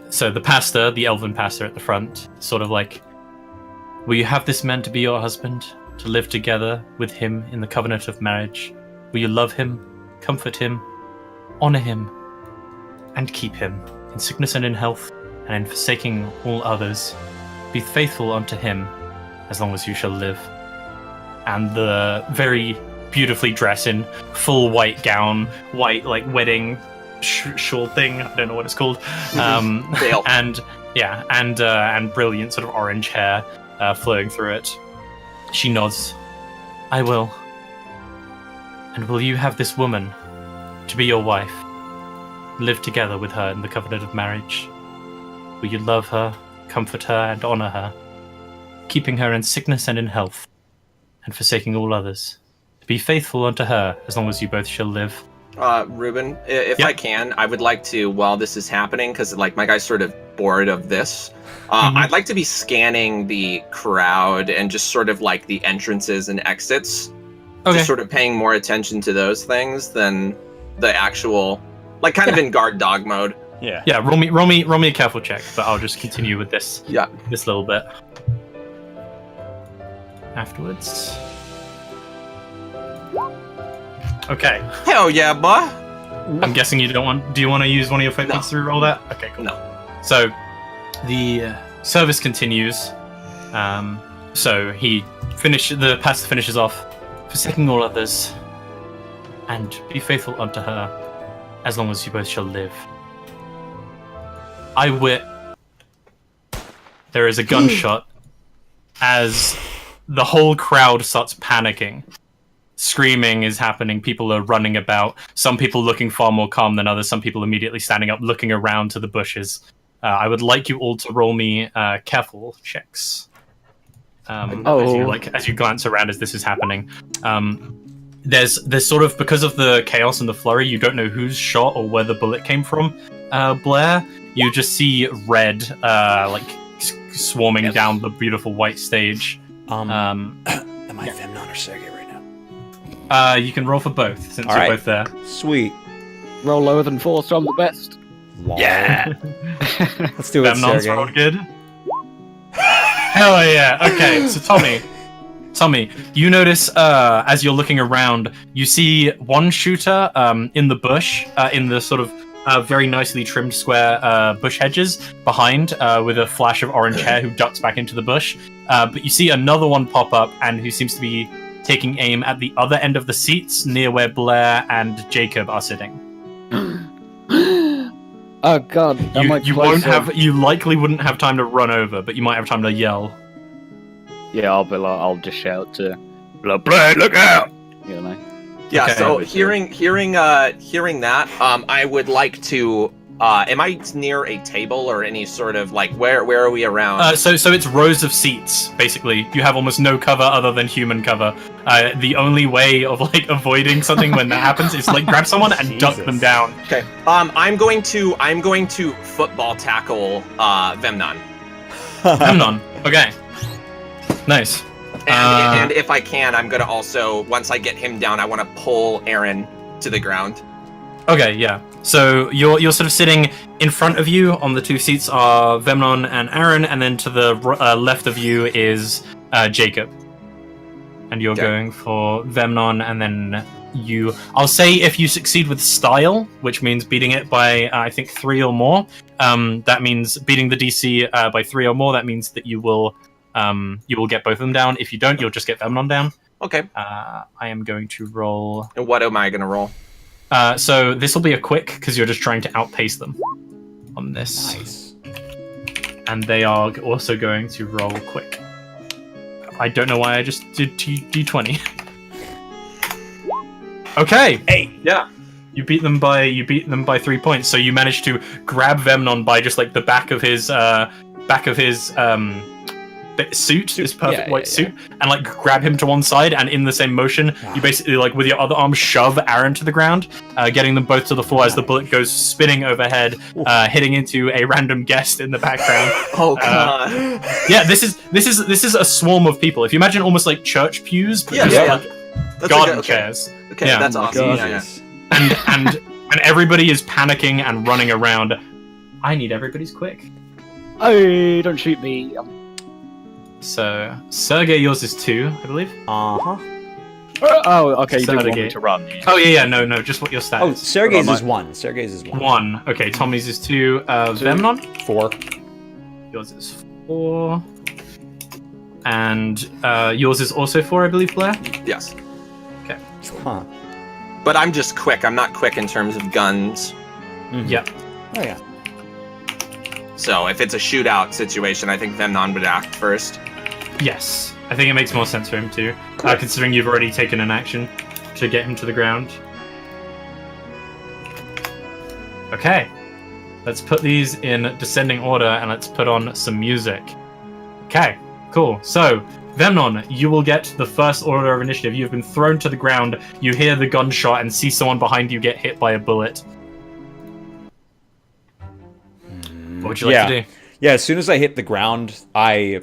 So the pastor, the elven pastor at the front, sort of like, will you have this man to be your husband, to live together with him in the covenant of marriage? Will you love him, comfort him, honor him, and keep him in sickness and in health, and in forsaking all others? Be faithful unto him as long as you shall live. And the very beautifully dressed in full white gown, white like wedding shawl thing, I don't know what it's called, Veil. and brilliant sort of orange hair flowing through it. She nods. I will. And will you have this woman to be your wife? Live together with her in the covenant of marriage? Will you love her, comfort her, and honor her, keeping her in sickness and in health, and forsaking all others? To be faithful unto her as long as you both shall live. Ruben, if I can, I would like to, while this is happening, because like my guy's sort of bored of this, I'd like to be scanning the crowd and just sort of like the entrances and exits. Okay. Just sort of paying more attention to those things than the actual, like kind of in guard dog mode. Yeah. Yeah, roll me a careful check, but I'll just continue with this. Yeah. This little bit. Afterwards. Okay. Hell yeah, boy. I'm guessing you don't want. Do you want to use one of your fate points to roll that? Okay, cool. No. So, the service continues. So the pastor finishes off, forsaking all others, and be faithful unto her, as long as you both shall live. I wit. There is a gunshot as the whole crowd starts panicking. Screaming is happening. People are running about. Some people looking far more calm than others. Some people immediately standing up, looking around to the bushes. I would like you all to roll me careful checks. As you glance around as this is happening. There's sort of, because of the chaos and the flurry, you don't know who's shot or where the bullet came from. Blair, you just see red swarming down the beautiful white stage. Am I Femnon or Sergey right now? You can roll for both, since All you're right. both there. Sweet. Roll lower than 4, so I'm the best. Lol. Yeah. Let's do it, Femnon's Sergey. rolled good. Hell yeah. Okay, so Tommy, you notice as you're looking around, you see one shooter in the bush, in the sort of very nicely trimmed square bush hedges behind, with a flash of orange hair, who ducks back into the bush. But you see another one pop up, and who seems to be taking aim at the other end of the seats, near where Blair and Jacob are sitting. Oh god, you likely wouldn't have time to run over, but you might have time to yell. Yeah, I'll just shout to Blair, look out! You know. Yeah. Okay. So hearing that, I would like to. Am I near a table or any sort of like where are we around? So it's rows of seats, basically. You have almost no cover other than human cover. The only way of like avoiding something when that happens is like grab someone and dunk them down. Okay. I'm going to football tackle Vemnon. Memnon. Okay. Nice. And if I can, I'm gonna also, once I get him down, I want to pull Aaron to the ground. Okay, yeah. So you're sort of sitting in front of you on the two seats are Vemnon and Aaron, and then to the left of you is Jacob. And you're going for Vemnon, and then I'll say if you succeed with style, which means beating it by I think 3 or more. That means beating the DC by 3 or more. That means that you will get both of them down. If you don't, you'll just get Vemnon down. Okay. I am going to roll. And what am I gonna roll? So this will be a quick because you're just trying to outpace them on this. Nice. And they are also going to roll quick. I don't know why I just did d20. Okay. Hey. Yeah. You beat them by 3 points. So you managed to grab Vemnon by just like the back of his suit, this perfect white suit, and like grab him to one side, and in the same motion, you basically like with your other arm shove Aaron to the ground, getting them both to the floor as the bullet goes spinning overhead, hitting into a random guest in the background. Oh god. Yeah, this is a swarm of people. If you imagine almost like church pews, but just like That's garden okay. chairs. Okay, Yeah. that's awesome. God. Yeah. And everybody is panicking and running around. I need everybody's quick. Oh, don't shoot me. So Sergey, yours is 2, I believe. Uh-huh. Oh, okay, you do want me Sergey. to run. Oh yeah, no, just what your stat Oh, is. Sergey's is 1. Sergey's is 1. 1. Okay, Tommy's is 2. Vemnon, 4. yours is 4. And yours is also 4, I believe, Blair? Yes. Huh. But I'm just quick. I'm not quick in terms of guns. Mhm. Yeah. Oh, yeah. So if it's a shootout situation, I think Vemnon would act first. Yes. I think it makes more sense for him too, considering you've already taken an action to get him to the ground. Okay. Let's put these in descending order and let's put on some music. Okay, cool. So, Vemnon, you will get the first order of initiative. You have been thrown to the ground. You hear the gunshot and see someone behind you get hit by a bullet. What would you like to do? Yeah, as soon as I hit the ground, I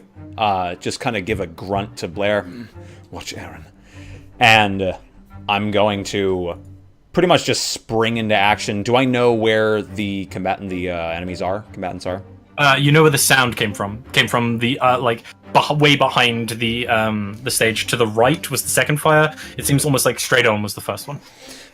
just kind of give a grunt to Blair. Watch Aaron. And I'm going to pretty much just spring into action. Do I know where the combatants are? You know where the sound came from. Came from the way behind the stage. To the right was the second fire. It seems almost like straight on was the first one.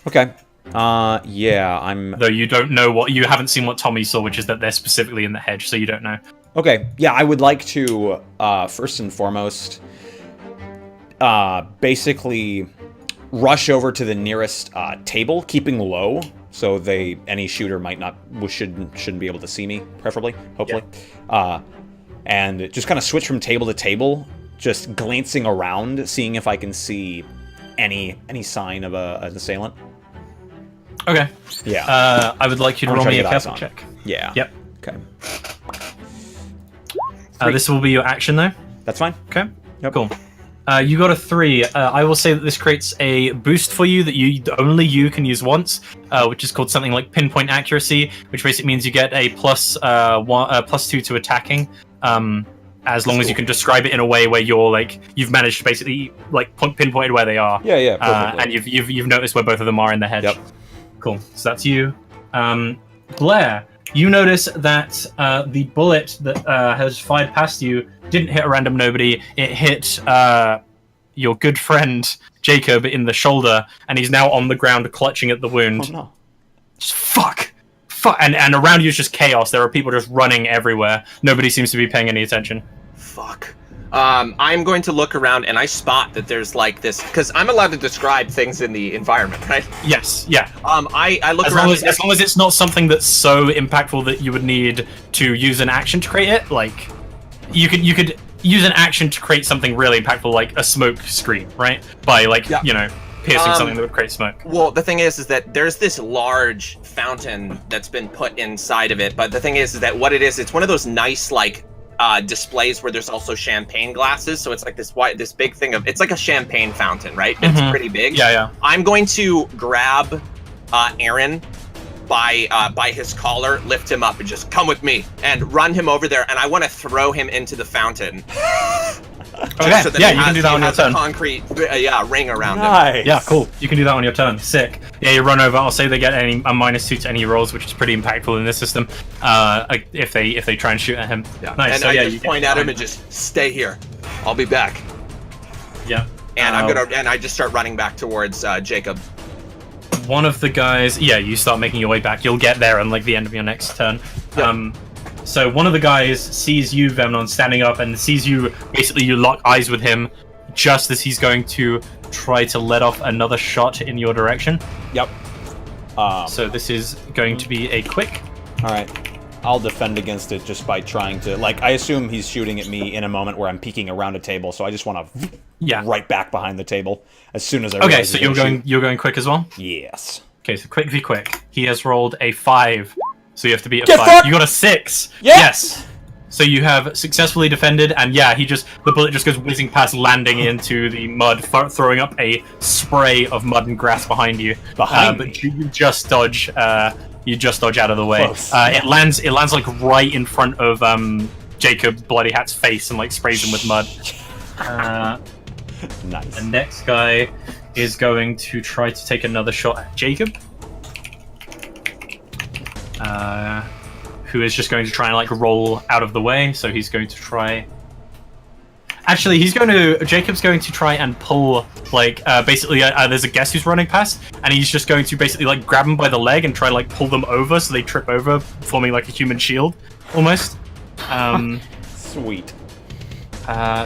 Okay. Yeah, I'm... Though you don't know you haven't seen what Tommy saw, which is that they're specifically in the hedge, so you don't know. Okay, yeah, I would like to, first and foremost, basically rush over to the nearest table, keeping low, so any shooter shouldn't be able to see me, preferably, hopefully. Yeah. And just kind of switch from table to table, just glancing around, seeing if I can see any sign of an assailant. Okay. Yeah. I would like you to roll me a careful check. Yeah. Yep. Okay. This will be your action, though. That's fine. Okay. Yep. Cool. You got a 3. I will say that this creates a boost for you that only you can use once, which is called something like pinpoint accuracy, which basically means you get a +2 to attacking, as long as you can describe it in a way where you've managed to basically pinpoint where they are. Yeah. Perfectly. And you've noticed where both of them are in the hedge. Yep. Cool. So that's you. Blair, you notice that the bullet that has fired past you didn't hit a random nobody. It hit your good friend Jacob in the shoulder, and he's now on the ground clutching at the wound. Oh no! Just fuck, and around you is just chaos. There are people just running everywhere. Nobody seems to be paying any attention. Fuck. I'm going to look around and I spot that there's like this, because I'm allowed to describe things in the environment, right? Yes, yeah. I look As around. long as it's not something that's so impactful that you would need to use an action to create it, like you could use an action to create something really impactful, like a smoke screen, right? By piercing something that would create smoke. Well, the thing is that there's this large fountain that's been put inside of it, but the thing is that what it is, it's one of those nice displays where there's also champagne glasses, so it's like this big thing it's like a champagne fountain, right? It's pretty big. Yeah. I'm going to grab Aaron by his collar, lift him up, and just come with me and run him over there, and I want to throw him into the fountain. Okay. So that You can do that on your turn. A concrete ring around him. Nice. Yeah, cool. You can do that on your turn. Sick. Yeah, you run over. I'll say they get a -2 to any rolls, which is pretty impactful in this system. If they try and shoot at him. Yeah. Nice. And so, I yeah, just you point at him and just stay here. I'll be back. Yeah. And I just start running back towards Jacob. One of the guys. Yeah, you start making your way back. You'll get there on the end of your next turn. Yeah. So one of the guys sees you, Vemnon, standing up, and sees you. Basically, you lock eyes with him, just as he's going to try to let off another shot in your direction. Yep. So this is going to be a quick. All right. I'll defend against it just by trying to, like, I assume he's shooting at me in a moment where I'm peeking around a table, so I just want to right back behind the table as soon as I realize. Okay, so you're going quick as well? Yes. Okay, so quick v quick. He has rolled a 5, so you have to beat a Get 5. fucked! You got a 6. Yeah! Yes. So you have successfully defended, and yeah, the bullet just goes whizzing past, landing into the mud, throwing up a spray of mud and grass behind you. But you just dodge. You just dodge out of the way. It lands like right in front of Jacob Bloody Hat's face and like sprays him with mud. Nice. The next guy is going to try to take another shot at Jacob. Who is just going to try and like roll out of the way. So he's going to try. Actually, Jacob's going to try and pull, like, basically, there's a guest who's running past, and he's just going to basically, like, grab them by the leg and try and, like, pull them over so they trip over, forming, like, a human shield, almost. Sweet.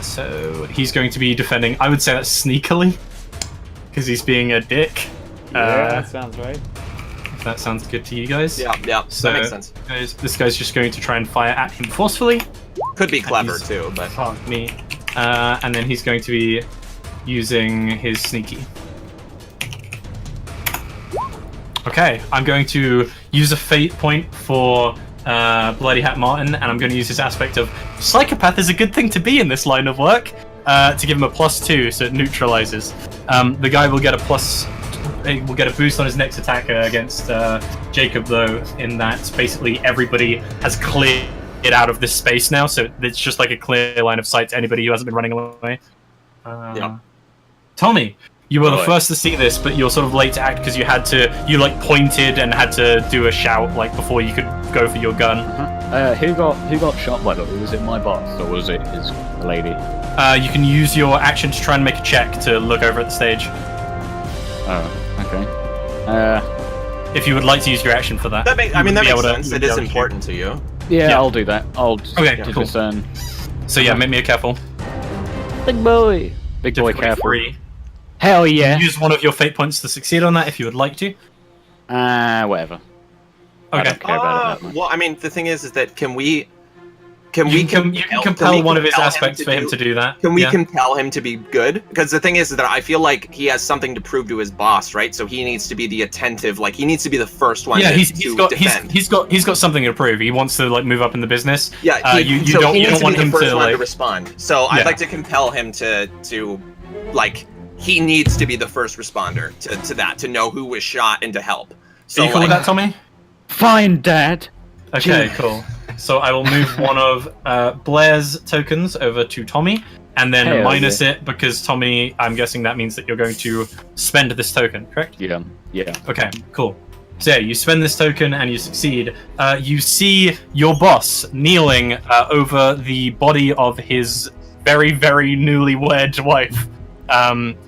So he's going to be defending, I would say that's sneakily, because he's being a dick. Yeah, that sounds right. If that sounds good to you guys. Yeah, So, that makes sense. This guy's just going to try and fire at him forcefully. Could be clever, too, but... Fuck me. And then he's going to be using his sneaky. Okay, I'm going to use a fate point for Bloody Hat Martin, and I'm going to use his aspect of Psychopath is a good thing to be in this line of work, to give him a +2, so it neutralizes. The guy will get a boost on his next attack against Jacob, though, in that basically everybody has cleared it out of this space now, so it's just like a clear line of sight to anybody who hasn't been running away. Tommy, you were the first to see this, but you're sort of late to act because you like pointed and had to do a shout like before you could go for your gun. Who got shot by the way? Was it my boss or was it his lady? You can use your action to try and make a check to look over at the stage. Oh, okay. If you would like to use your action for that. That makes sense. It is important to you. Yeah, I'll do that. I'll just cool. discern. So yeah, make me a careful. Big boy, careful. 3. Hell yeah. Use one of your fate points to succeed on that if you would like to. Whatever. I Okay. don't care about it that much. Well, I mean, the thing is that You can compel one of his aspects for him to do that. Can we compel him to be good? Because the thing is that I feel like he has something to prove to his boss, right? So he needs to be the attentive, like he needs to be the first one. Yeah, to defend. He's got something to prove. He wants to like move up in the business. Yeah, you don't want him to like respond. So I'd like to compel him to like he needs to be the first responder to know who was shot and to help. So are you cool with that, Tommy? Fine, Dad. Okay, cool. So I will move one of Blair's tokens over to Tommy, and then minus it because Tommy, I'm guessing that means that you're going to spend this token, correct? Yeah. Okay, cool. So yeah, you spend this token and you succeed. You see your boss kneeling over the body of his very, very newlywed wife,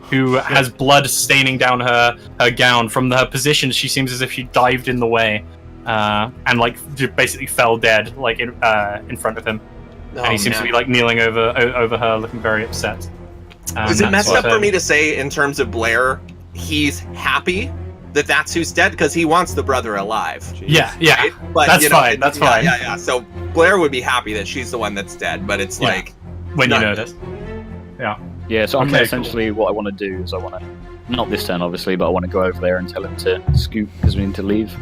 who has blood staining down her gown. From her position, she seems as if she dived in the way. And like basically fell dead like in front of him, and he seems to be like kneeling over her, looking very upset. Is it messed up for me to say in terms of Blair? He's happy that that's who's dead because he wants the brother alive. Jeez. Yeah, right? But, that's fine. That's fine. Yeah. So Blair would be happy that she's the one that's dead, but it's like when you notice. Yeah. So essentially, what I want to do is I want to. Not this turn, obviously, but I want to go over there and tell him to scoot because we need to leave.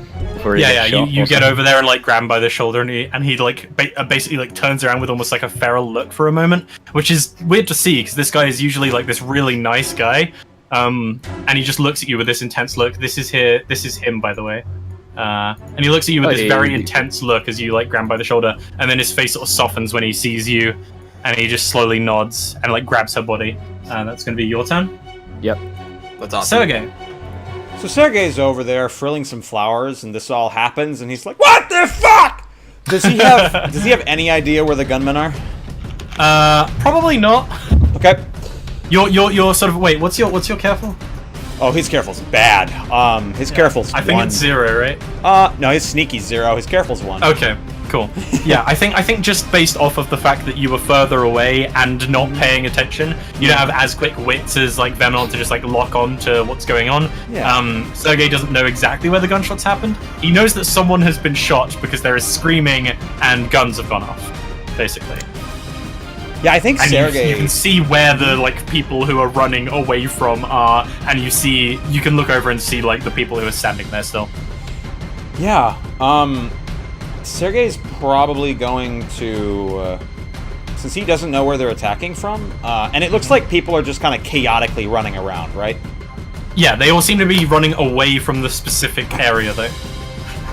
You get over there and like grab him by the shoulder, and he like basically like turns around with almost like a feral look for a moment, which is weird to see because this guy is usually like this really nice guy, and he just looks at you with this intense look. This is him, by the way, and he looks at you with this very intense look as you like grab him by the shoulder, and then his face sort of softens when he sees you, and he just slowly nods and like grabs her body. That's going to be your turn. Yep. That's awesome. Sergey. So Sergey's over there frilling some flowers, and this all happens, and he's like, "What the fuck?" Does he have any idea where the gunmen are? Probably not. Okay. You're sort of wait. What's your careful? Oh, his careful's bad. His careful's I think 1. it's 0, right? No, his sneaky's 0. His careful's 1. Okay, cool. Yeah, I think just based off of the fact that you were further away and not paying attention, you don't have as quick wits as like Vemnon to just like lock on to what's going on. Yeah. Sergey doesn't know exactly where the gunshots happened. He knows that someone has been shot because there is screaming and guns have gone off, basically. Yeah, I think And Sergey... you can see where the like people who are running away from are, and you can look over and see like the people who are standing there still. Yeah, Sergey's probably going to... since he doesn't know where they're attacking from, and it looks like people are just kind of chaotically running around, right? Yeah, they all seem to be running away from the specific area though.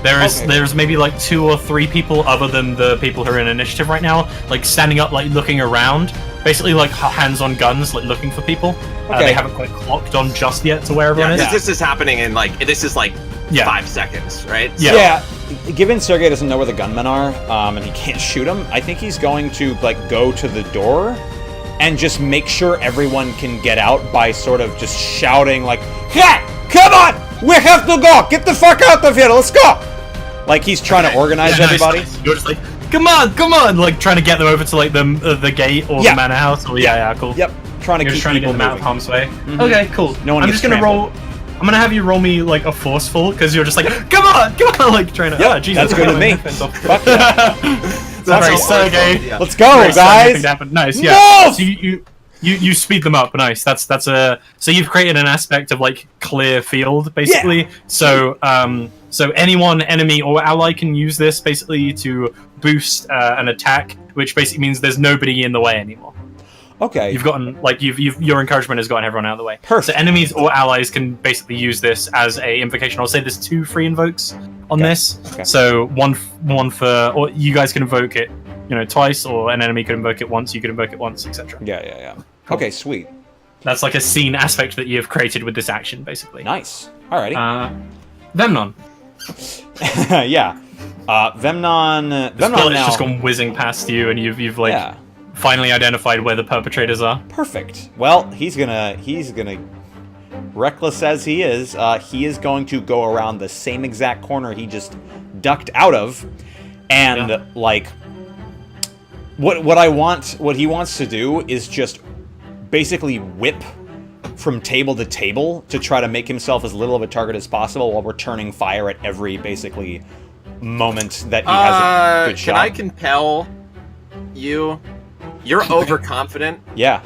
There's maybe like 2 or 3 people other than the people who are in initiative right now, like standing up, like looking around, basically like hands on guns, like looking for people. They haven't quite clocked on just yet to where everyone is. This is happening in like 5 seconds, right? Yeah. Given Sergey doesn't know where the gunmen are, and he can't shoot them, I think he's going to like go to the door and just make sure everyone can get out by sort of just shouting like, "Hey, come on! We have to go! Get the fuck out of here! Let's go!" Like he's trying to organize everybody. Nice. You're just like, come on! Like trying to get them over to like the gate or the manor house. Or cool. Yep, trying to You're keep just trying to get people them out of moving. harm's way. Mm-hmm. Okay, cool. No one I'm gets just gonna trampled. I'm gonna have you roll me like a forceful because you're just like, come on, like trying to. Yeah, Jesus, that's good with me. Fuck yeah. That's right, Sergey. Yeah. Let's go, guys! Nice, yeah. Move! So you speed them up. Nice. That's so you've created an aspect of like clear field basically. Yeah. So enemy or ally can use this basically to boost an attack, which basically means there's nobody in the way anymore. Okay. You've gotten like your encouragement has gotten everyone out of the way. Perfect. So enemies or allies can basically use this as a invocation. I'll say there's 2 free invokes on this. Okay. So one for, or you guys can invoke it, twice, or an enemy can invoke it once. You can invoke it once, etc. Yeah. Cool. Okay, sweet. That's like a scene aspect that you've created with this action, basically. Nice. Alrighty. Vemnon. Yeah. Vemnon This bullet's now... just gone whizzing past you, and you've like finally identified where the perpetrators are. Perfect. Well, he's gonna reckless as he is going to go around the same exact corner he just ducked out of, and like what he wants to do is just basically whip from table to table to try to make himself as little of a target as possible while returning fire at every basically moment that he has a good shot. Can I compel you? You're overconfident. Yeah.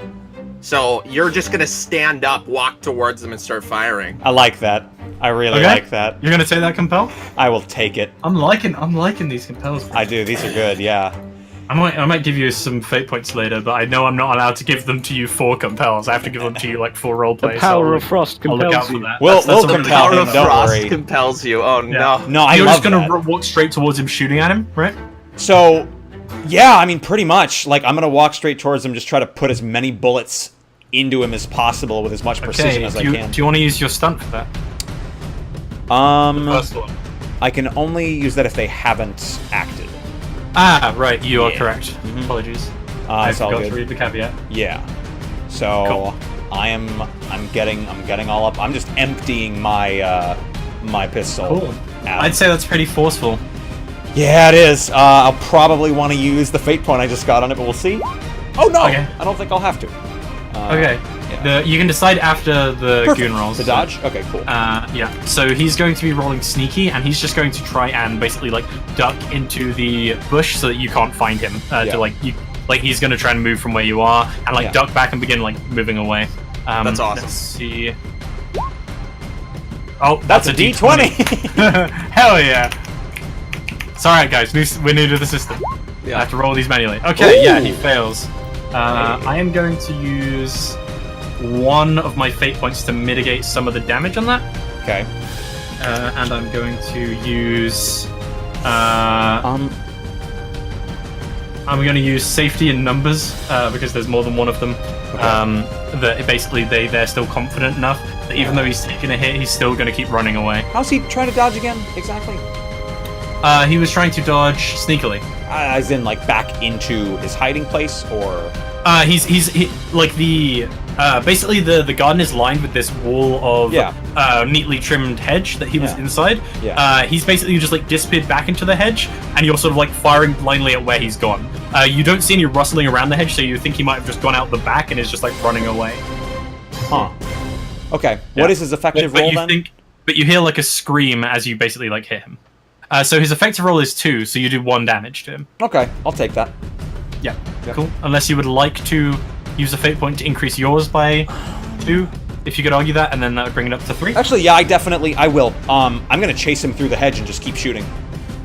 So you're just gonna stand up, walk towards them, and start firing. I like that. I really like that. You're gonna take that compel? I will take it. I'm liking these compels. I do. These are good. Yeah. I might give you some fate points later, but I know I'm not allowed to give them to you for compels. I have to give them to you like for roleplay. The power of frost I'll look out compels for you. that. We'll That's a really compel good him, one. don't Frost worry. compels you. Oh no. No, I You're love just gonna that. walk straight towards him, shooting at him, right? So, yeah, I mean, pretty much. Like, I'm gonna walk straight towards him, just try to put as many bullets into him as possible with as much precision as I can. Do you want to use your stunt for that? First one. I can only use that if they haven't acted. Ah, right. You are Yeah. correct. Mhm. Apologies. I It's all forgot good. to read the caveat. Yeah. So Cool. I'm getting all up. I'm just emptying my my pistol. Cool. at him. I'd say that's pretty forceful. Yeah, it is. I'll probably want to use the fate point I just got on it, but we'll see. Oh no! Okay. I don't think I'll have to. Okay. Yeah. You can decide after the Perfect. goon rolls. The dodge? Okay, cool. Yeah. So he's going to be rolling sneaky, and he's just going to try and basically like duck into the bush so that you can't find him. He's going to try and move from where you are and like duck back and begin like moving away. That's awesome. Let's see. Oh, That's a D20. Hell yeah! It's alright, guys. We're new to the system. I have to roll these manually. Okay, yeah, he fails. I am going to use one of my fate points to mitigate some of the damage on that. Okay. And I'm going to use... I'm going to use safety in numbers, because there's more than one of them. That basically they're still confident enough that even though he's taking a hit, he's still going to keep running away. How's he trying to dodge again? Exactly. He was trying to dodge sneakily. As in, like, back into his hiding place, or... He like the basically the garden is lined with this wall of neatly trimmed hedge that he was inside. He's basically just like disappeared back into the hedge, and you're sort of like firing blindly at where he's gone. You don't see any rustling around the hedge, so you think he might have just gone out the back and is just like running away. Huh. Okay. What is his effective roll then? But you hear like a scream as you basically like hit him. So his effective roll is 2, so you do 1 damage to him. Okay, I'll take that. Yeah, cool. Unless you would like to use a fate point to increase yours by 2, if you could argue that, and then that would bring it up to 3. Actually, yeah, I will. I'm gonna chase him through the hedge and just keep shooting.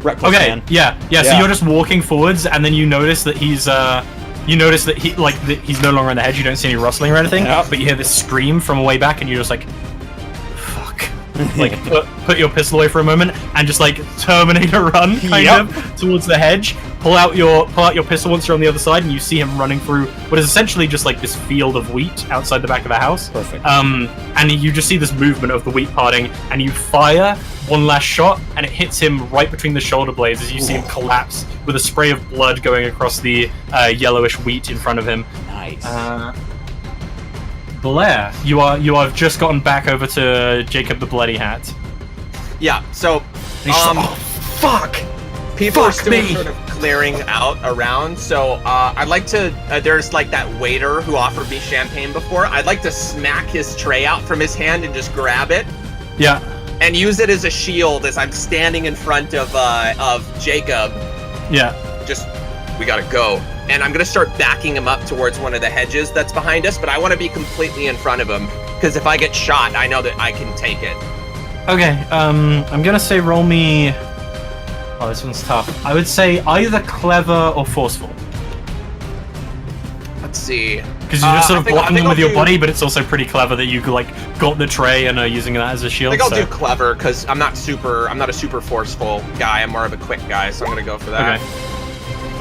Reckless man. Yeah. So you're just walking forwards, and then you notice that he's he's no longer in the hedge. You don't see any rustling or anything, but you hear this scream from way back, and you're just like, fuck. Like put your pistol away for a moment and just like Terminator run kind of towards the hedge. Pull out your pistol once you're on the other side, and you see him running through what is essentially just like this field of wheat outside the back of the house. Perfect. And you just see this movement of the wheat parting, and you fire one last shot, and it hits him right between the shoulder blades as you see him collapse with a spray of blood going across the yellowish wheat in front of him. Nice. Blair, you have just gotten back over to Jacob the Bloody Hat. Yeah, so Fuck! People are still sort of clearing out around, so I'd like to, there's like that waiter who offered me champagne before. I'd like to smack his tray out from his hand and just grab it. Yeah. And use it as a shield as I'm standing in front of Jacob. Yeah. We gotta go. And I'm gonna start backing him up towards one of the hedges that's behind us, but I want to be completely in front of him, because if I get shot, I know that I can take it. Okay, I'm gonna say roll me... Oh, this one's tough. I would say either clever or forceful. Let's see. Because you're just sort of blocking him with your body, but it's also pretty clever that you like got the tray and are using that as a shield. I think I'll do clever, because I'm not a super forceful guy. I'm more of a quick guy, so I'm gonna go for that.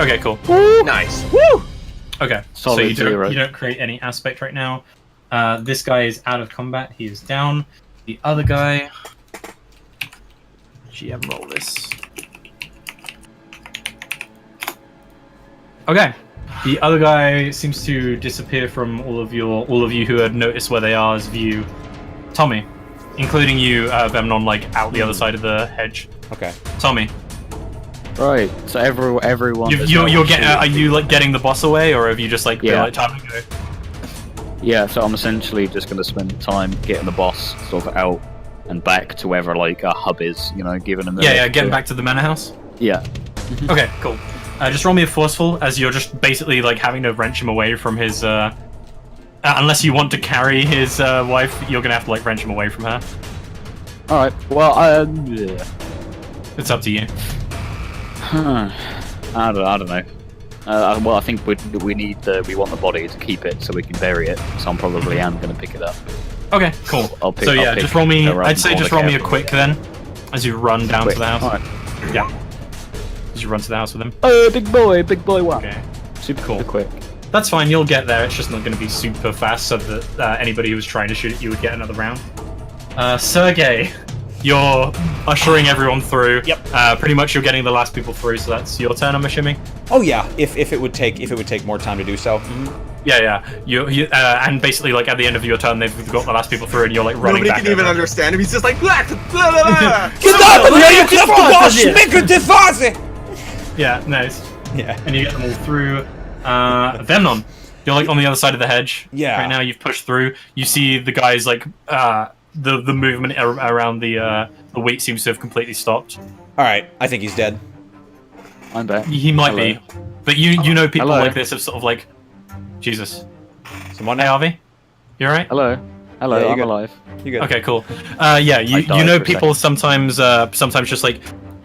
Okay, cool. Woo! Nice. Woo! Okay, so you don't create any aspect right now. This guy is out of combat. He is down. The other guy... GM roll this. Okay. The other guy seems to disappear from all of you who had noticed where they are's view. Tommy, including you, Vemnon, like out the other side of the hedge. Okay. Tommy. Right. So everyone. Are you like getting the boss away, or have you just like been like time to go? Yeah. So I'm essentially just going to spend time getting the boss sort of out and back to wherever like a hub is. You know, giving him. Getting back to the manor house. Yeah. Okay. Cool. Just roll me a forceful, as you're just basically like having to wrench him away from his. Unless you want to carry his wife, you're gonna have to like wrench him away from her. All right. Well, it's up to you. I don't know. Well, I think we want the body to keep it so we can bury it. So I'm probably am gonna pick it up. Okay, cool. Just roll me. I'd say just roll me a quick then, as you run down to the house. All right. Yeah. As you run to the house with him. Oh, big boy one. Okay. Super cool. Quick. That's fine. You'll get there. It's just not going to be super fast, so that anybody who was trying to shoot at you would get another round. Sergey, you're ushering everyone through. Yep. Pretty much, you're getting the last people through, so that's your turn. I'm assuming. Oh yeah. If it would take more time to do so. Mm-hmm. Yeah. You and basically like at the end of your turn, they've got the last people through, and you're like running back. Nobody can even understand him. He's just like blah, blah, blah, blah. Get out of here! You have to wash the vase. Yeah, nice. Yeah. And you get them all through. Vemnon, you're like on the other side of the hedge. Yeah. Right now, you've pushed through. You see the guys like the movement around the wheat seems to have completely stopped. All right, I think he's dead. I'm back. He might be, but you know people like this have sort of like, Jesus. Someone? Hey, Harvey, you alright? Hello, Yeah, I'm alive. You good? Okay, cool. You know people sometimes just like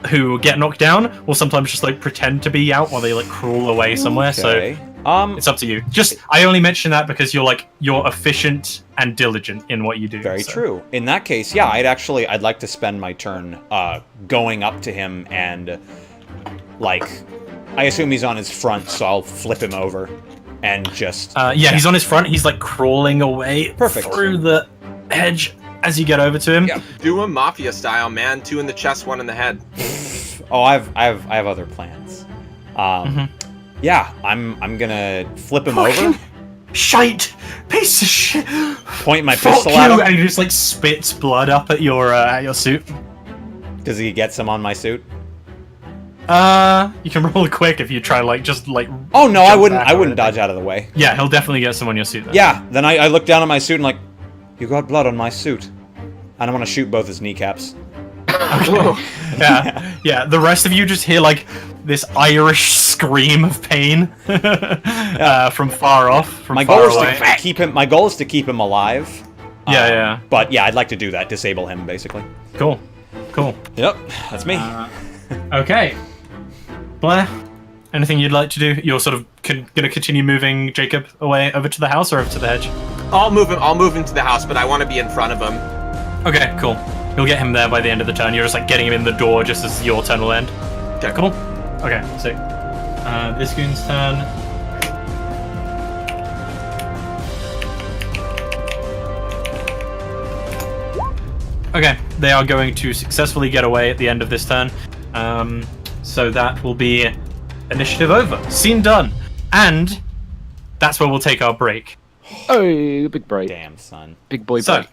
who get knocked down will sometimes just like pretend to be out while they like crawl away somewhere. Okay. So it's up to you. Just I only mention that because you're efficient and diligent in what you do. Very true. In that case, yeah, I'd like to spend my turn going up to him and like I assume he's on his front, so I'll flip him over and just he's on his front. He's like crawling away through the hedge as you get over to him. Yeah, do him mafia style, man. 2 in the chest, 1 in the head. Oh, I have other plans. Yeah, I'm gonna flip him over. shite, piece of shit. Point my Fuck pistol you! at him. And he just like spits blood up at your suit. Does he get some on my suit? You can roll quick if you try just Oh no, I jump wouldn't. back I or wouldn't anything. dodge out of the way. Yeah, he'll definitely get some on your suit then. Yeah. Then I look down at my suit and like, you got blood on my suit, and I want to shoot both his kneecaps. Yeah. The rest of you just hear like this Irish scream of pain from far off, from My far goal is away. to keep him. My goal is to keep him alive. Yeah. But yeah, I'd like to do that. Disable him, basically. Cool. Yep, that's me. Okay. Blair, anything you'd like to do? You're sort of gonna continue moving Jacob away over to the house or over to the hedge? I'll move him to the house, but I want to be in front of him. Okay, cool. You'll get him there by the end of the turn. You're just like getting him in the door just as your turn will end. Okay. Cool. Okay, sick. This goon's turn. Okay, they are going to successfully get away at the end of this turn. So that will be initiative over. Scene done. And that's where we'll take our break. Oh, big break. Damn, son. Big boy So, break.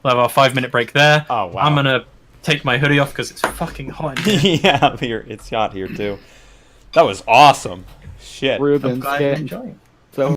we'll have our 5-minute break there. Oh, wow. I'm gonna take my hoodie off because it's fucking hot in here. Yeah, here it's hot here too. That was awesome. Shit. Ruben's Glad you're getting enjoying it.